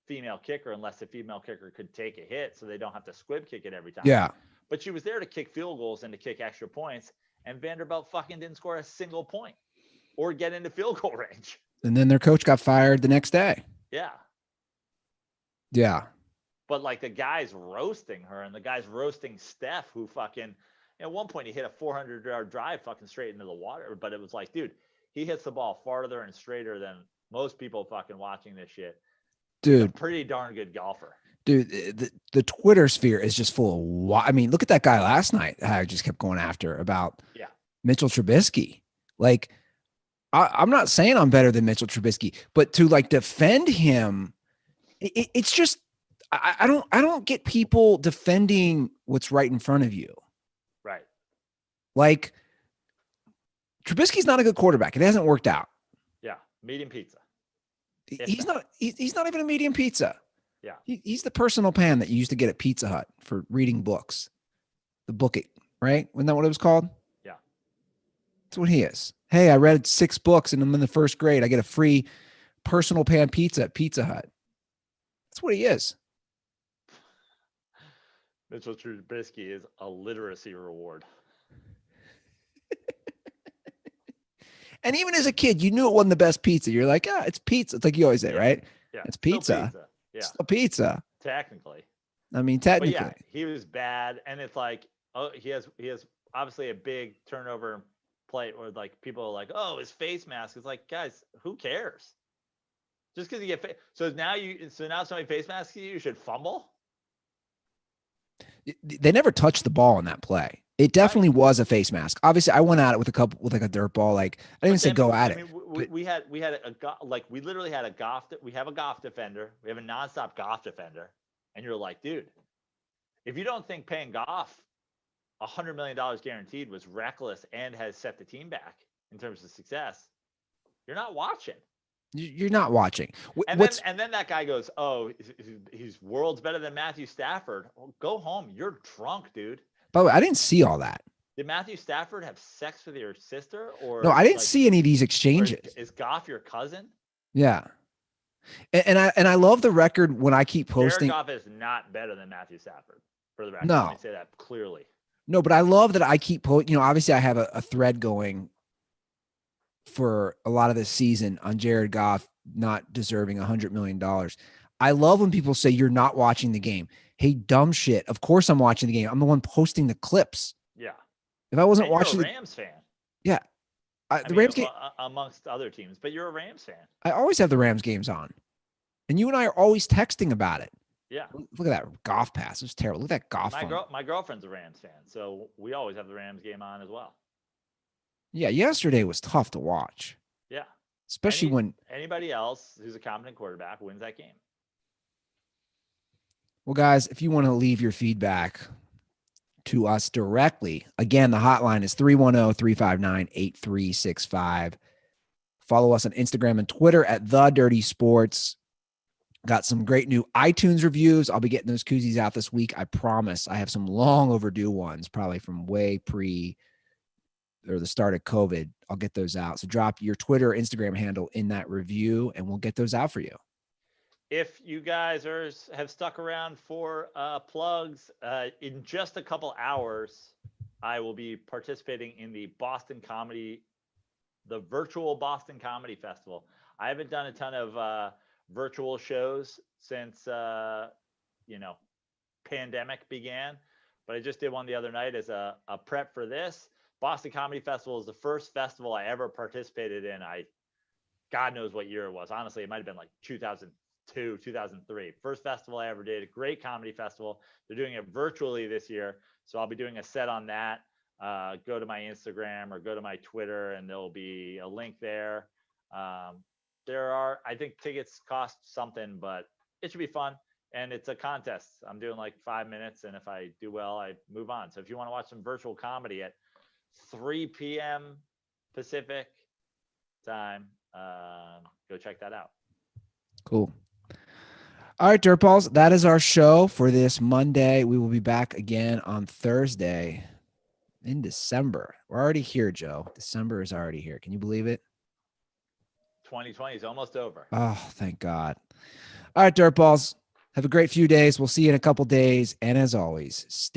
female kicker unless the female kicker could take a hit so they don't have to squib kick it every time. Yeah. But she was there to kick field goals and to kick extra points, and Vanderbilt fucking didn't score a single point or get into field goal range. And then their coach got fired the next day. Yeah. Yeah. But like the guy's roasting her and the guy's roasting Steph, who fucking, at one point he hit a 400-yard drive fucking straight into the water. But it was like, dude, he hits the ball farther and straighter than most people fucking watching this shit. Dude, pretty darn good golfer. Dude, the Twitter sphere is just full of. I mean, look at that guy last night. I just kept going after about Mitchell Trubisky. Like, I'm not saying I'm better than Mitchell Trubisky, but to like defend him, it's just I don't get people defending what's right in front of you. Right. Like, Trubisky's not a good quarterback. It hasn't worked out. Yeah, medium pizza. He's not even a medium pizza. Yeah. He's the personal pan that you used to get at Pizza Hut for reading books. The book it, right? Wasn't that what it was called? Yeah. That's what he is. Hey, I read 6 books and I'm in the 1st grade. I get a free personal pan pizza at Pizza Hut. That's what he is. Mitchell Trubisky is a literacy reward. And even as a kid, you knew it wasn't the best pizza. You're like, it's pizza. It's like you always say, right? Yeah. It's pizza. Yeah. It's still pizza. Technically. I mean, technically. But yeah, he was bad. And it's like, he has obviously a big turnover plate where like people are like, oh, his face mask. It's like, guys, who cares? Just because you get so now somebody face masks you should fumble. They never touched the ball in that play. It definitely was a face mask. Obviously, I went at it with like a dirt ball. Like I didn't say go at it. We literally had a Goff. We have a Goff defender. We have a nonstop Goff defender, and you're like, dude, if you don't think paying Goff $100 million guaranteed was reckless and has set the team back in terms of success, you're not watching. You're not watching. And then that guy goes, oh, he's worlds better than Matthew Stafford. Well, go home. You're drunk, dude. By the way, I didn't see all that. Did Matthew Stafford have sex with your sister? Or No, I didn't like, see any of these or exchanges. is Goff your cousin? Yeah. And I love the record when I keep Jared posting. Goff is not better than Matthew Stafford, for the record. No. Let me say that clearly. No, but I love that I keep obviously I have a thread going for a lot of this season on Jared Goff not deserving $100 million. I love when people say you're not watching the game. Hey, dumb shit. Of course I'm watching the game. I'm the one posting the clips. Yeah. If I wasn't And you're watching a Rams fan. Yeah. I The mean, Rams game, amongst other teams, but you're a Rams fan. I always have the Rams games on. And you and I are always texting about it. Yeah. Look at that Goff pass. It was terrible. Look at that Goff. My girlfriend's a Rams fan, so we always have the Rams game on as well. Yeah, yesterday was tough to watch. Yeah. Especially when anybody else who's a competent quarterback wins that game. Well, guys, if you want to leave your feedback to us directly, again, the hotline is 310-359-8365. Follow us on Instagram and Twitter at The Dirty Sports. Got some great new iTunes reviews. I'll be getting those koozies out this week. I promise. I have some long overdue ones, probably from way pre or the start of COVID. I'll get those out. So drop your Twitter or Instagram handle in that review, and we'll get those out for you. If you guys have stuck around for plugs, in just a couple hours, I will be participating in the virtual Boston Comedy Festival. I haven't done a ton of virtual shows since pandemic began, but I just did one the other night as a prep for this. Boston Comedy Festival is the first festival I ever participated in. God knows what year it was. Honestly, it might have been like 2002, 2003. First festival I ever did. A great comedy festival. They're doing it virtually this year, so I'll be doing a set on that. Go to my Instagram or go to my Twitter, and there'll be a link there. I think tickets cost something, but it should be fun. And it's a contest. I'm doing like 5 minutes, and if I do well, I move on. So if you want to watch some virtual comedy at 3 p.m. Pacific time, go check that out. Cool. All right, Dirtballs, that is our show for this Monday. We will be back again on Thursday in December. We're already here, Joe. December is already here. Can you believe it? 2020 is almost over. Oh, thank God. All right, Dirtballs, have a great few days. We'll see you in a couple days. And as always, stay